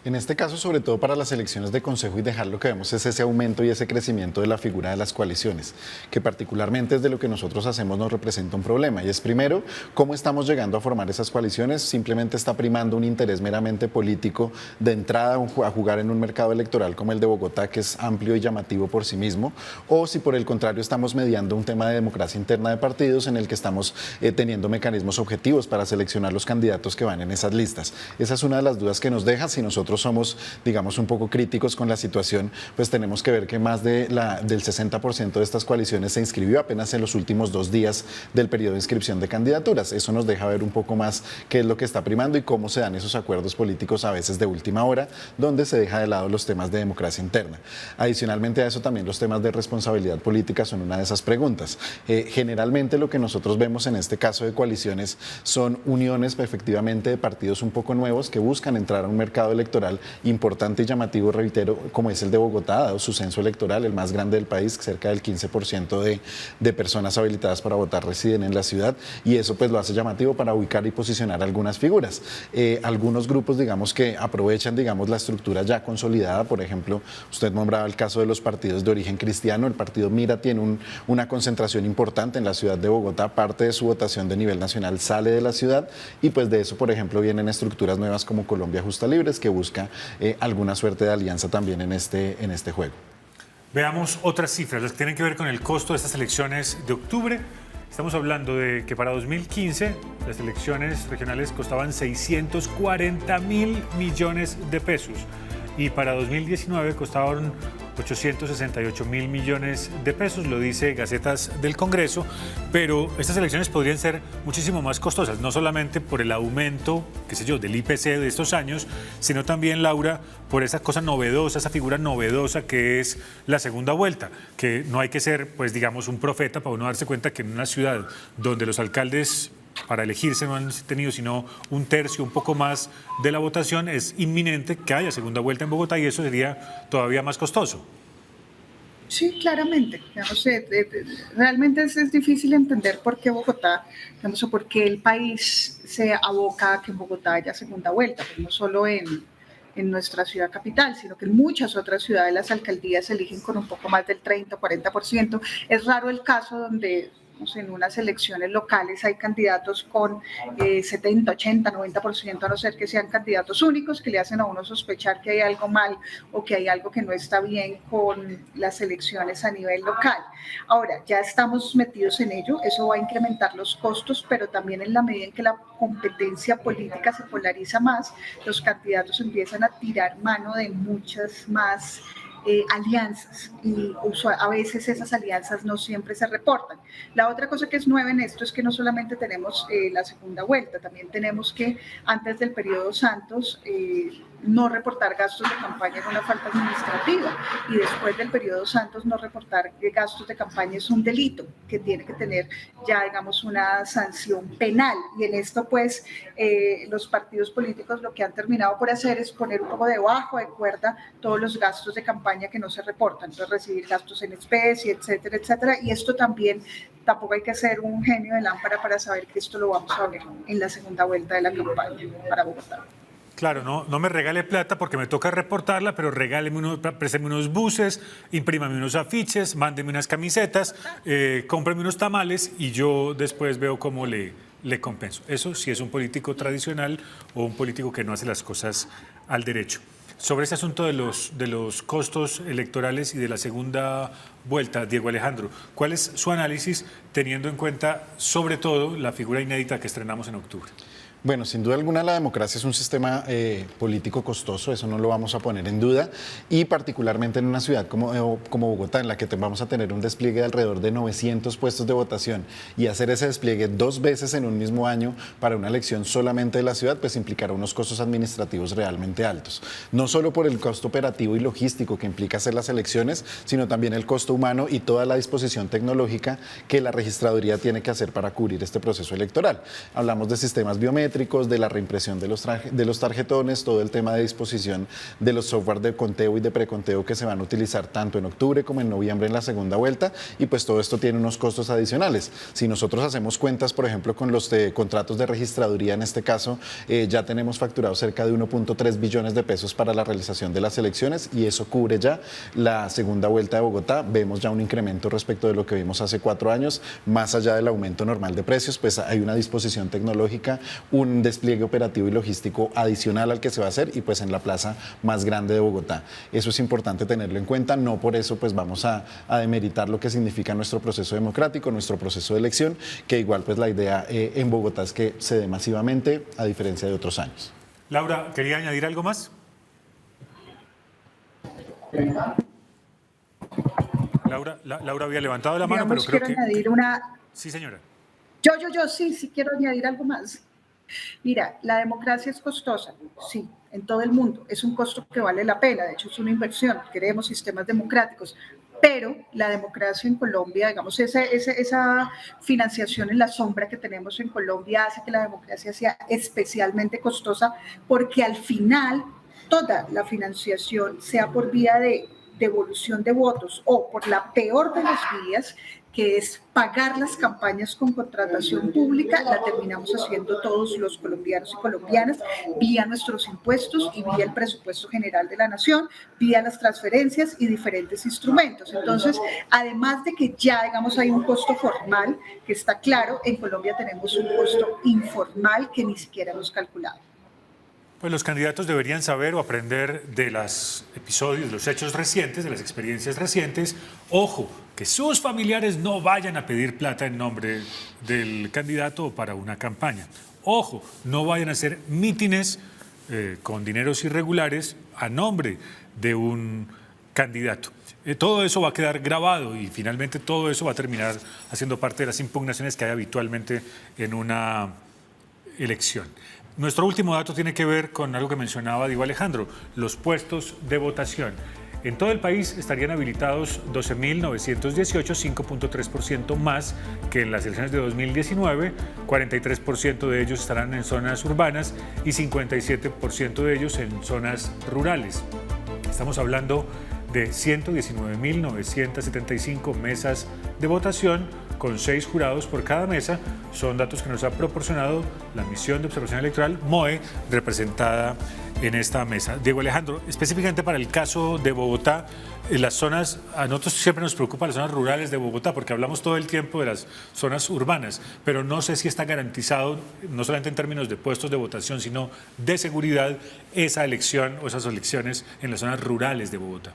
En este caso, sobre todo para las elecciones de consejo y dejar, lo que vemos es ese aumento y ese crecimiento de la figura de las coaliciones, que particularmente desde lo que nosotros hacemos nos representa un problema. Y es primero, ¿cómo estamos llegando a formar esas coaliciones? Simplemente está primando un interés meramente político de entrada a jugar en un mercado electoral como el de Bogotá, que es amplio y llamativo por sí mismo, o si por el contrario estamos mediando un tema de democracia interna de partidos en el que estamos teniendo mecanismos objetivos para seleccionar los candidatos que van en esas listas. Esa es una de las dudas que nos deja. Si nosotros somos, digamos, un poco críticos con la situación, pues tenemos que ver que más del 60% de estas coaliciones se inscribió apenas en los últimos 2 días del periodo de inscripción de candidaturas. Eso nos deja ver un poco más qué es lo que está primando y cómo se dan esos acuerdos políticos a veces de última hora, donde se deja de lado los temas de democracia interna. Adicionalmente a eso, también los temas de responsabilidad política son una de esas preguntas. Generalmente lo que nosotros vemos en este caso de coaliciones son uniones efectivamente de partidos un poco nuevos que buscan entrar a un mercado electoral importante y llamativo, reitero, como es el de Bogotá, dado su censo electoral, el más grande del país. Cerca del 15% de personas habilitadas para votar residen en la ciudad, y eso pues lo hace llamativo para ubicar y posicionar algunas figuras. Algunos grupos, digamos, que aprovechan, digamos, la estructura ya consolidada. Por ejemplo, usted nombraba el caso de los partidos de origen cristiano. El partido Mira tiene una concentración importante en la ciudad de Bogotá. Parte de su votación de nivel nacional sale de la ciudad, y pues de eso, por ejemplo, vienen estructuras nuevas como Colombia Justa Libres, que busca alguna suerte de alianza también en este juego. Veamos otras cifras, las que tienen que ver con el costo de estas elecciones de octubre. Estamos hablando de que para 2015 las elecciones regionales costaban 640.000 millones de pesos y para 2019 costaban 868.000 millones de pesos, lo dice Gacetas del Congreso, pero estas elecciones podrían ser muchísimo más costosas, no solamente por el aumento, qué sé yo, del IPC de estos años, sino también, Laura, por esa cosa novedosa, esa figura novedosa que es la segunda vuelta, que no hay que ser, pues digamos, un profeta para uno darse cuenta que en una ciudad donde los alcaldes para elegirse no han tenido sino un tercio, un poco más de la votación, es inminente que haya segunda vuelta en Bogotá, y eso sería todavía más costoso. Sí, claramente. Digamos, realmente es difícil entender por qué Bogotá, digamos, o por qué el país se aboca a que en Bogotá haya segunda vuelta, pues no solo en nuestra ciudad capital, sino que en muchas otras ciudades las alcaldías se eligen con un poco más del 30 o 40%. Es raro el caso donde en unas elecciones locales hay candidatos con 70, 80, 90%, a no ser que sean candidatos únicos que le hacen a uno sospechar que hay algo mal o que hay algo que no está bien con las elecciones a nivel local. Ahora, ya estamos metidos en ello, eso va a incrementar los costos, pero también en la medida en que la competencia política se polariza más, los candidatos empiezan a tirar mano de muchas más alianzas, y a veces esas alianzas no siempre se reportan. La otra cosa que es nueva en esto es que no solamente tenemos la segunda vuelta, también tenemos que antes del periodo Santos no reportar gastos de campaña es una falta administrativa, y después del periodo Santos no reportar gastos de campaña es un delito que tiene que tener ya, digamos, una sanción penal. Y en esto pues los partidos políticos lo que han terminado por hacer es poner un poco debajo de cuerda todos los gastos de campaña que no se reportan, entonces recibir gastos en especie, etcétera, etcétera. Y esto también, tampoco hay que ser un genio de lámpara para saber que esto lo vamos a ver en la segunda vuelta de la campaña para Bogotá. Claro, no me regale plata porque me toca reportarla, pero présteme unos buses, imprímame unos afiches, mándeme unas camisetas, cómpreme unos tamales y yo después veo cómo le compenso. Eso sí es un político tradicional o un político que no hace las cosas al derecho. Sobre ese asunto de los costos electorales y de la segunda vuelta, Diego Alejandro, ¿cuál es su análisis teniendo en cuenta sobre todo la figura inédita que estrenamos en octubre? Bueno, sin duda alguna la democracia es un sistema político costoso, eso no lo vamos a poner en duda, y particularmente en una ciudad como Bogotá, en la que vamos a tener un despliegue de alrededor de 900 puestos de votación, y hacer ese despliegue 2 veces en un mismo año para una elección solamente de la ciudad, pues implicará unos costos administrativos realmente altos. No solo por el costo operativo y logístico que implica hacer las elecciones, sino también el costo humano y toda la disposición tecnológica que la registraduría tiene que hacer para cubrir este proceso electoral. Hablamos de sistemas biométricos, biométricos, de la reimpresión de los tarjetones, todo el tema de disposición de los software de conteo y de preconteo que se van a utilizar tanto en octubre como en noviembre en la segunda vuelta, y pues todo esto tiene unos costos adicionales. Si nosotros hacemos cuentas, por ejemplo, con los contratos de registraduría, en este caso, ya tenemos facturado cerca de 1.3 billones de pesos para la realización de las elecciones, y eso cubre ya la segunda vuelta de Bogotá. Vemos ya un incremento respecto de lo que vimos hace 4 años, más allá del aumento normal de precios, pues hay una disposición tecnológica, un despliegue operativo y logístico adicional al que se va a hacer, y pues en la plaza más grande de Bogotá. Eso es importante tenerlo en cuenta, no por eso pues vamos a demeritar lo que significa nuestro proceso democrático, nuestro proceso de elección, que igual pues la idea en Bogotá es que se dé masivamente, a diferencia de otros años. Laura, ¿quería añadir algo más? Laura había levantado la mano, pero creo que... añadir una... Sí, señora. Yo sí quiero añadir algo más. Mira, la democracia es costosa, sí, en todo el mundo. Es un costo que vale la pena, de hecho es una inversión. Queremos sistemas democráticos, pero la democracia en Colombia, digamos, esa financiación en la sombra que tenemos en Colombia hace que la democracia sea especialmente costosa, porque al final toda la financiación, sea por vía de devolución de votos o por la peor de las vías, que es pagar las campañas con contratación pública, la terminamos haciendo todos los colombianos y colombianas vía nuestros impuestos y vía el presupuesto general de la nación, vía las transferencias y diferentes instrumentos. Entonces, además de que ya, digamos, hay un costo formal que está claro, en Colombia tenemos un costo informal que ni siquiera hemos calculado. Pues los candidatos deberían saber o aprender de los episodios, de los hechos recientes, de las experiencias recientes. Ojo, que sus familiares no vayan a pedir plata en nombre del candidato o para una campaña. Ojo, no vayan a hacer mítines con dineros irregulares a nombre de un candidato. Todo eso va a quedar grabado y finalmente todo eso va a terminar haciendo parte de las impugnaciones que hay habitualmente en una elección. Nuestro último dato tiene que ver con algo que mencionaba Diego Alejandro, los puestos de votación. En todo el país estarían habilitados 12.918, 5.3% más que en las elecciones de 2019, 43% de ellos estarán en zonas urbanas y 57% de ellos en zonas rurales. Estamos hablando de 119.975 mesas de votación con 6 jurados por cada mesa. Son datos que nos ha proporcionado la misión de observación electoral MOE, representada en esta mesa. Diego Alejandro, específicamente para el caso de Bogotá, las zonas, a nosotros siempre nos preocupan las zonas rurales de Bogotá, porque hablamos todo el tiempo de las zonas urbanas, pero no sé si está garantizado, no solamente en términos de puestos de votación, sino de seguridad, esa elección o esas elecciones en las zonas rurales de Bogotá.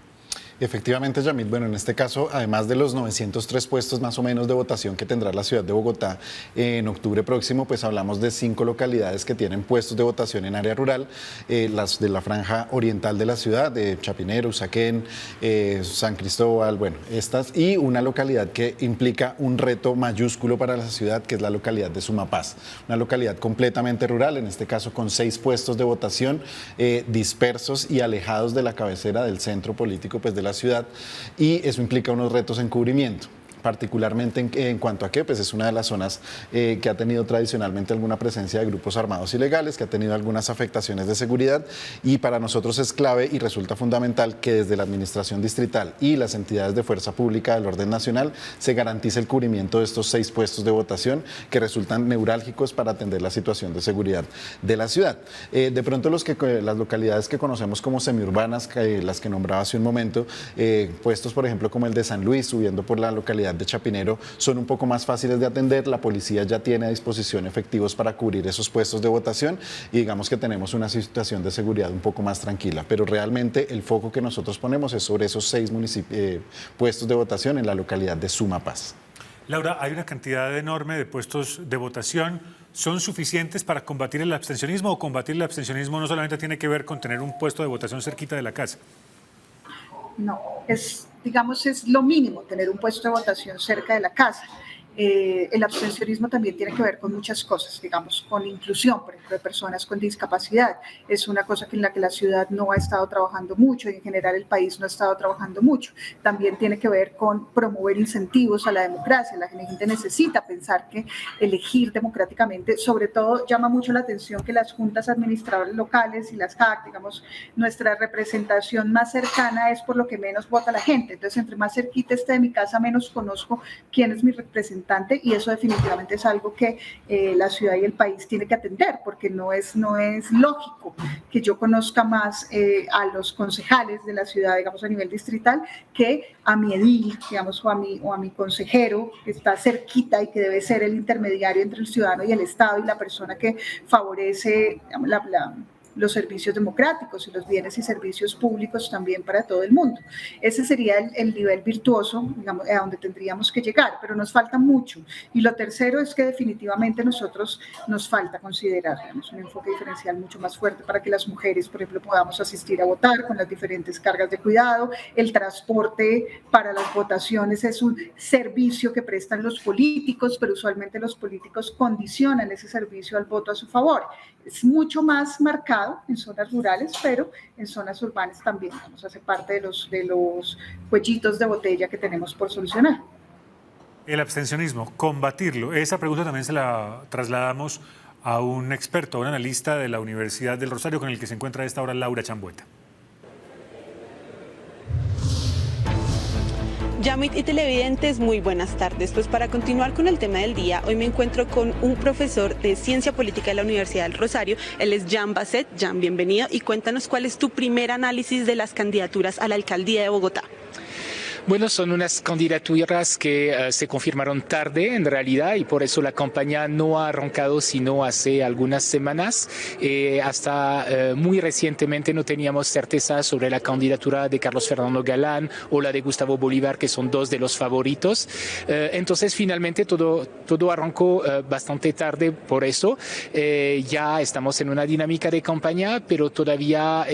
Efectivamente, Yamit, bueno, en este caso, además de los 903 puestos más o menos de votación que tendrá la ciudad de Bogotá en octubre próximo, pues hablamos de 5 localidades que tienen puestos de votación en área rural, las de la franja oriental de la ciudad, de Chapinero, Usaquén, San Cristóbal, bueno, estas, y una localidad que implica un reto mayúsculo para la ciudad, que es la localidad de Sumapaz, una localidad completamente rural, en este caso con 6 puestos de votación dispersos y alejados de la cabecera del centro político, pues de la ciudad, y eso implica unos retos en cubrimiento. Particularmente en cuanto a que pues es una de las zonas que ha tenido tradicionalmente alguna presencia de grupos armados ilegales, que ha tenido algunas afectaciones de seguridad, y para nosotros es clave y resulta fundamental que desde la administración distrital y las entidades de fuerza pública del orden nacional se garantice el cubrimiento de estos 6 puestos de votación que resultan neurálgicos para atender la situación de seguridad de la ciudad. De pronto las localidades que conocemos como semiurbanas, las que nombraba hace un momento, puestos por ejemplo como el de San Luis, subiendo por la localidad de Chapinero, son un poco más fáciles de atender. La policía ya tiene a disposición efectivos para cubrir esos puestos de votación y digamos que tenemos una situación de seguridad un poco más tranquila, pero realmente el foco que nosotros ponemos es sobre esos 6 puestos de votación en la localidad de Sumapaz. Laura, hay una cantidad enorme de puestos de votación. ¿Son suficientes para combatir el abstencionismo, o combatir el abstencionismo no solamente tiene que ver con tener un puesto de votación cerquita de la casa? No, digamos, es lo mínimo tener un puesto de votación cerca de la casa. El abstencionismo también tiene que ver con muchas cosas, digamos, con inclusión, por ejemplo, de personas con discapacidad. Es una cosa en la que la ciudad no ha estado trabajando mucho y en general el país no ha estado trabajando mucho. También tiene que ver con promover incentivos a la democracia. La gente necesita pensar que elegir democráticamente, sobre todo llama mucho la atención que las juntas administradoras locales y las CAC, digamos, nuestra representación más cercana es por lo que menos vota la gente. Entonces, entre más cerquita esté de mi casa, menos conozco quién es mi representante, y eso definitivamente es algo que la ciudad y el país tiene que atender, porque no es lógico que yo conozca más a los concejales de la ciudad, digamos, a nivel distrital, que a mi edil, digamos, o a mi consejero, que está cerquita y que debe ser el intermediario entre el ciudadano y el Estado y la persona que favorece, digamos, los servicios democráticos y los bienes y servicios públicos también para todo el mundo. Ese sería el nivel virtuoso, digamos, a donde tendríamos que llegar, pero nos falta mucho. Y lo tercero es que definitivamente nos falta considerar, digamos, un enfoque diferencial mucho más fuerte para que las mujeres, por ejemplo, podamos asistir a votar con las diferentes cargas de cuidado. El transporte para las votaciones es un servicio que prestan los políticos, pero usualmente los políticos condicionan ese servicio al voto a su favor. Es mucho más marcado en zonas rurales, pero en zonas urbanas también, vamos, hace parte de los cuellitos de botella que tenemos por solucionar. El abstencionismo, combatirlo. Esa pregunta también se la trasladamos a un experto, a un analista de la Universidad del Rosario, con el que se encuentra a esta hora Laura Chambueta. Yamit y televidentes, muy buenas tardes. Pues para continuar con el tema del día, hoy me encuentro con un profesor de Ciencia Política de la Universidad del Rosario. Él es Jan Basset. Jan, bienvenido, y cuéntanos cuál es tu primer análisis de las candidaturas a la alcaldía de Bogotá. Bueno, son unas candidaturas que se confirmaron tarde en realidad, y por eso la campaña no ha arrancado sino hace algunas semanas. Hasta muy recientemente no teníamos certeza sobre la candidatura de Carlos Fernando Galán o la de Gustavo Bolívar, que son dos de los favoritos. Entonces finalmente todo arrancó bastante tarde por eso. Ya estamos en una dinámica de campaña, pero todavía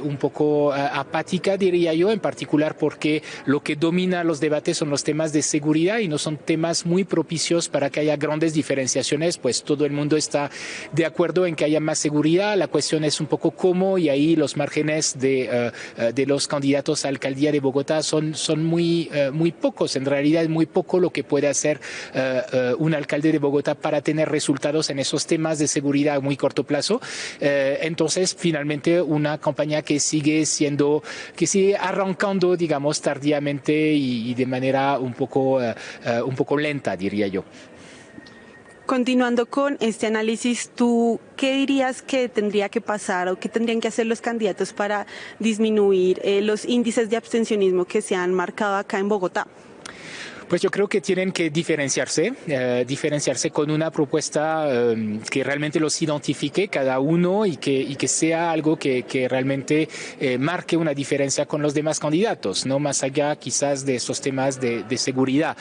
un poco apática, diría yo, en particular porque lo que domina los debates son los temas de seguridad y no son temas muy propicios para que haya grandes diferenciaciones, pues todo el mundo está de acuerdo en que haya más seguridad. La cuestión es un poco cómo, y ahí los márgenes de los candidatos a alcaldía de Bogotá son muy pocos. En realidad es muy poco lo que puede hacer un alcalde de Bogotá para tener resultados en esos temas de seguridad a muy corto plazo. Entonces finalmente una campaña que sigue arrancando, digamos, tardíamente y de manera un poco lenta, diría yo. Continuando con este análisis, ¿tú qué dirías que tendría que pasar o qué tendrían que hacer los candidatos para disminuir los índices de abstencionismo que se han marcado acá en Bogotá? Pues yo creo que tienen que diferenciarse con una propuesta que realmente los identifique cada uno y que sea algo que realmente marque una diferencia con los demás candidatos, no más allá quizás de esos temas de seguridad,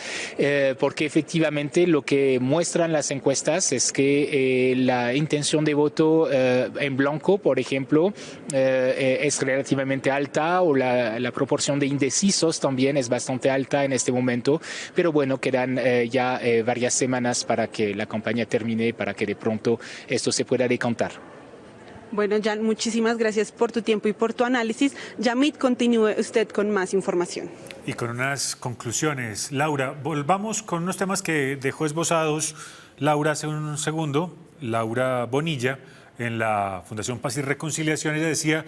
porque efectivamente lo que muestran las encuestas es que la intención de voto en blanco, por ejemplo, es relativamente alta, o la proporción de indecisos también es bastante alta en este momento. Pero bueno, quedan ya varias semanas para que la campaña termine, para que de pronto esto se pueda decantar. Bueno, Jan, muchísimas gracias por tu tiempo y por tu análisis. Yamit, continúe usted con más información. Y con unas conclusiones. Laura, volvamos con unos temas que dejó esbozados Laura hace un segundo, Laura Bonilla, en la Fundación Paz y Reconciliación. Ella decía,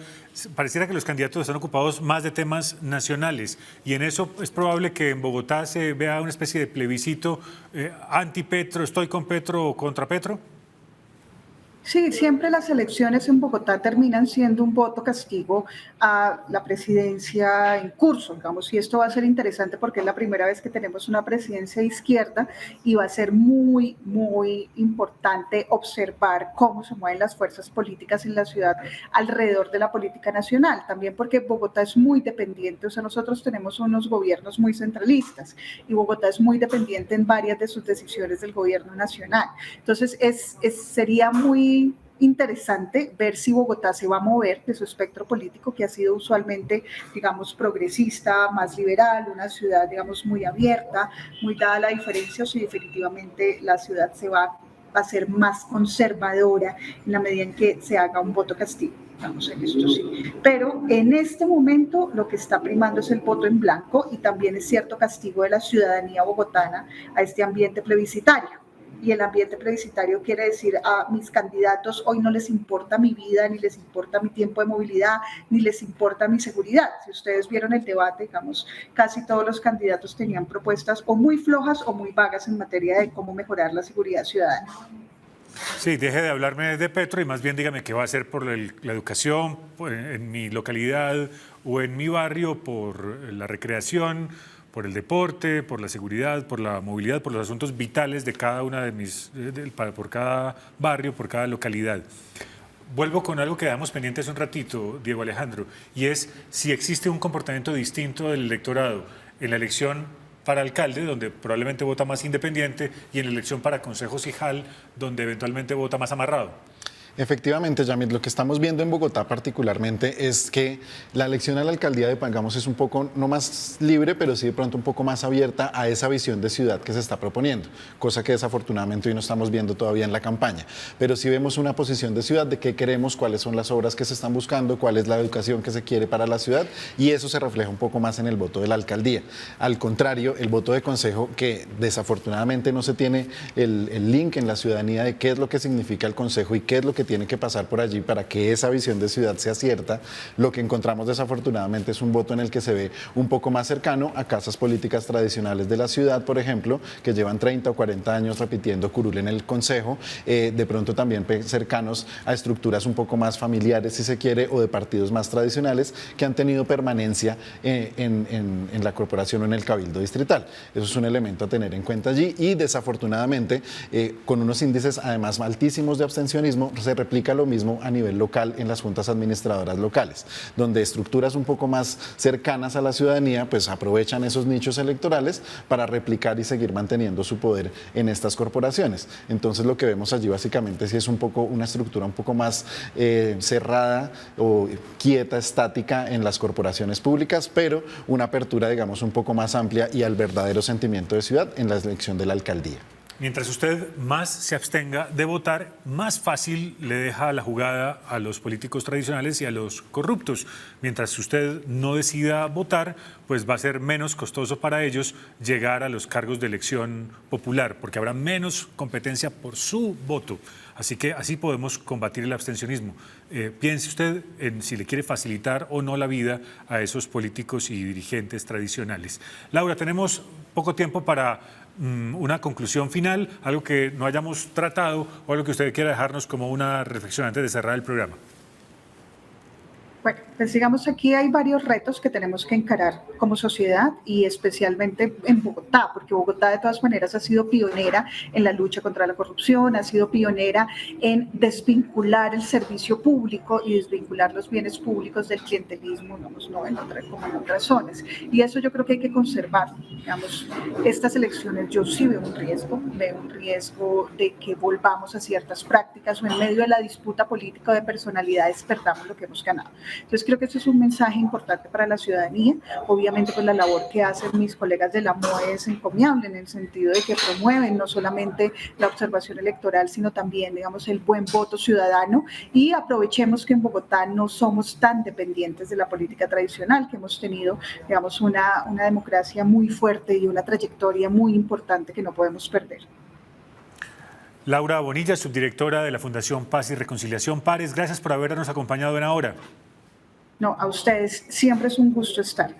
pareciera que los candidatos están ocupados más de temas nacionales, y en eso es probable que en Bogotá se vea una especie de plebiscito anti-Petro, estoy con Petro o contra Petro. Sí, siempre las elecciones en Bogotá terminan siendo un voto castigo a la presidencia en curso, digamos, y esto va a ser interesante porque es la primera vez que tenemos una presidencia de izquierda, y va a ser muy, muy importante observar cómo se mueven las fuerzas políticas en la ciudad alrededor de la política nacional, también porque Bogotá es muy dependiente, o sea, nosotros tenemos unos gobiernos muy centralistas y Bogotá es muy dependiente en varias de sus decisiones del gobierno nacional. Entonces sería muy interesante ver si Bogotá se va a mover de su espectro político, que ha sido usualmente, digamos, progresista, más liberal, una ciudad, digamos, muy abierta, muy dada la diferencia, o si definitivamente la ciudad se va a ser más conservadora en la medida en que se haga un voto castigo. Vamos, en esto sí. Pero en este momento lo que está primando es el voto en blanco y también es cierto castigo de la ciudadanía bogotana a este ambiente plebiscitario. Y el ambiente plebiscitario quiere decir a mis candidatos hoy no les importa mi vida, ni les importa mi tiempo de movilidad, ni les importa mi seguridad. Si ustedes vieron el debate, digamos, casi todos los candidatos tenían propuestas o muy flojas o muy vagas en materia de cómo mejorar la seguridad ciudadana. Sí, deje de hablarme de Petro y más bien dígame qué va a hacer por la educación en mi localidad o en mi barrio, por la recreación, por el deporte, por la seguridad, por la movilidad, por los asuntos vitales de cada una por cada barrio, por cada localidad. Vuelvo con algo que quedamos pendientes un ratito, Diego Alejandro, y es si existe un comportamiento distinto del electorado en la elección para alcalde, donde probablemente vota más independiente, y en la elección para consejos y JAL, donde eventualmente vota más amarrado. Efectivamente, Yamit, lo que estamos viendo en Bogotá particularmente es que la elección a la alcaldía de Pangamos es un poco, no más libre, pero sí de pronto un poco más abierta a esa visión de ciudad que se está proponiendo, cosa que desafortunadamente hoy no estamos viendo todavía en la campaña. Pero sí vemos una posición de ciudad, de qué queremos, cuáles son las obras que se están buscando, cuál es la educación que se quiere para la ciudad, y eso se refleja un poco más en el voto de la alcaldía. Al contrario, el voto de consejo, que desafortunadamente no se tiene el link en la ciudadanía de qué es lo que significa el consejo y qué es lo que tiene que pasar por allí para que esa visión de ciudad sea cierta, lo que encontramos desafortunadamente es un voto en el que se ve un poco más cercano a casas políticas tradicionales de la ciudad, por ejemplo, que llevan 30 o 40 años repitiendo curul en el consejo, de pronto también cercanos a estructuras un poco más familiares, si se quiere, o de partidos más tradicionales que han tenido permanencia en la corporación o en el cabildo distrital. Eso es un elemento a tener en cuenta allí y desafortunadamente con unos índices además altísimos de abstencionismo se replica lo mismo a nivel local en las juntas administradoras locales, donde estructuras un poco más cercanas a la ciudadanía pues aprovechan esos nichos electorales para replicar y seguir manteniendo su poder en estas corporaciones. Entonces lo que vemos allí básicamente sí es un poco una estructura un poco más cerrada o quieta, estática en las corporaciones públicas, pero una apertura digamos un poco más amplia y al verdadero sentimiento de ciudad en la elección de la alcaldía. Mientras usted más se abstenga de votar, más fácil le deja la jugada a los políticos tradicionales y a los corruptos. Mientras usted no decida votar, pues va a ser menos costoso para ellos llegar a los cargos de elección popular, porque habrá menos competencia por su voto. Así que así podemos combatir el abstencionismo. Piense usted en si le quiere facilitar o no la vida a esos políticos y dirigentes tradicionales. Laura, tenemos poco tiempo para una conclusión final, algo que no hayamos tratado o algo que usted quiera dejarnos como una reflexión antes de cerrar el programa. Bueno, pues digamos aquí hay varios retos que tenemos que encarar como sociedad y especialmente en Bogotá, porque Bogotá de todas maneras ha sido pionera en la lucha contra la corrupción, ha sido pionera en desvincular el servicio público y desvincular los bienes públicos del clientelismo, digamos, no en como en otras zonas. Y eso yo creo que hay que conservar. Digamos, estas elecciones yo sí veo un riesgo de que volvamos a ciertas prácticas o en medio de la disputa política de personalidades perdamos lo que hemos ganado. Entonces creo que eso es un mensaje importante para la ciudadanía. Obviamente pues la labor que hacen mis colegas de la MOE es encomiable en el sentido de que promueven no solamente la observación electoral, sino también, digamos, el buen voto ciudadano y aprovechemos que en Bogotá no somos tan dependientes de la política tradicional, que hemos tenido, digamos, una democracia muy fuerte y una trayectoria muy importante que no podemos perder. Laura Bonilla, subdirectora de la Fundación Paz y Reconciliación Pares, gracias por habernos acompañado en Ahora. No, a ustedes siempre es un gusto estar.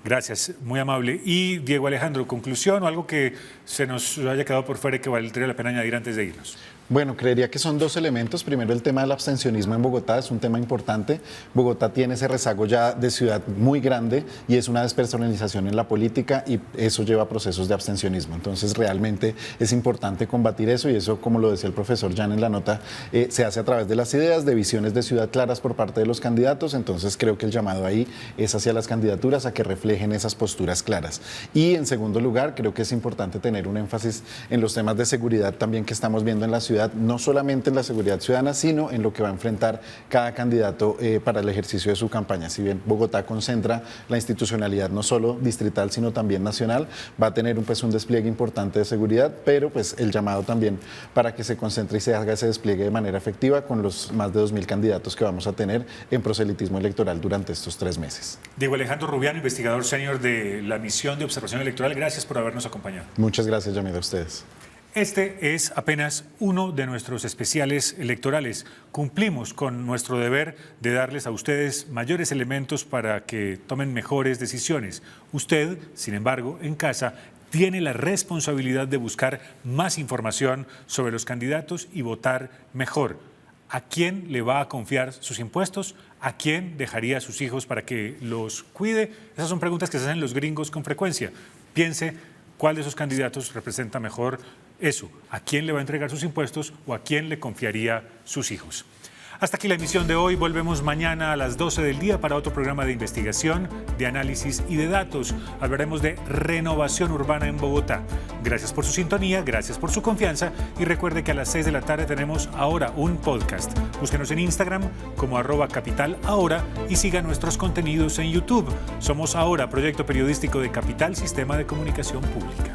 Gracias, muy amable. Y Diego Alejandro, conclusión o algo que se nos haya quedado por fuera y que valdría la pena añadir antes de irnos. Bueno, creería que son dos elementos. Primero, el tema del abstencionismo en Bogotá es un tema importante. Bogotá tiene ese rezago ya de ciudad muy grande y es una despersonalización en la política y eso lleva a procesos de abstencionismo. Entonces, realmente es importante combatir eso y eso, como lo decía el profesor Jan en la nota, se hace a través de las ideas, de visiones de ciudad claras por parte de los candidatos. Entonces, creo que el llamado ahí es hacia las candidaturas a que reflejen esas posturas claras. Y, en segundo lugar, creo que es importante tener un énfasis en los temas de seguridad también que estamos viendo en la ciudad seguridad, no solamente en la seguridad ciudadana, sino en lo que va a enfrentar cada candidato para el ejercicio de su campaña. Si bien Bogotá concentra la institucionalidad no solo distrital, sino también nacional, va a tener un despliegue importante de seguridad, pero pues el llamado también para que se concentre y se haga ese despliegue de manera efectiva con los más de 2.000 candidatos que vamos a tener en proselitismo electoral durante estos 3 meses. Diego Alejandro Rubiano, investigador senior de la misión de observación electoral, gracias por habernos acompañado. Muchas gracias, Yamid, a ustedes. Este es apenas uno de nuestros especiales electorales. Cumplimos con nuestro deber de darles a ustedes mayores elementos para que tomen mejores decisiones. Usted, sin embargo, en casa, tiene la responsabilidad de buscar más información sobre los candidatos y votar mejor. ¿A quién le va a confiar sus impuestos? ¿A quién dejaría a sus hijos para que los cuide? Esas son preguntas que se hacen los gringos con frecuencia. Piense cuál de esos candidatos representa mejor eso. ¿A quién le va a entregar sus impuestos o a quién le confiaría sus hijos? Hasta aquí la emisión de hoy. Volvemos mañana a las 12 del día para otro programa de investigación, de análisis y de datos. Hablaremos de renovación urbana en Bogotá. Gracias por su sintonía, gracias por su confianza y recuerde que a las 6 de la tarde tenemos ahora un podcast. Búsquenos en Instagram como @capitalahora y siga nuestros contenidos en YouTube. Somos Ahora, proyecto periodístico de Capital Sistema de Comunicación Pública.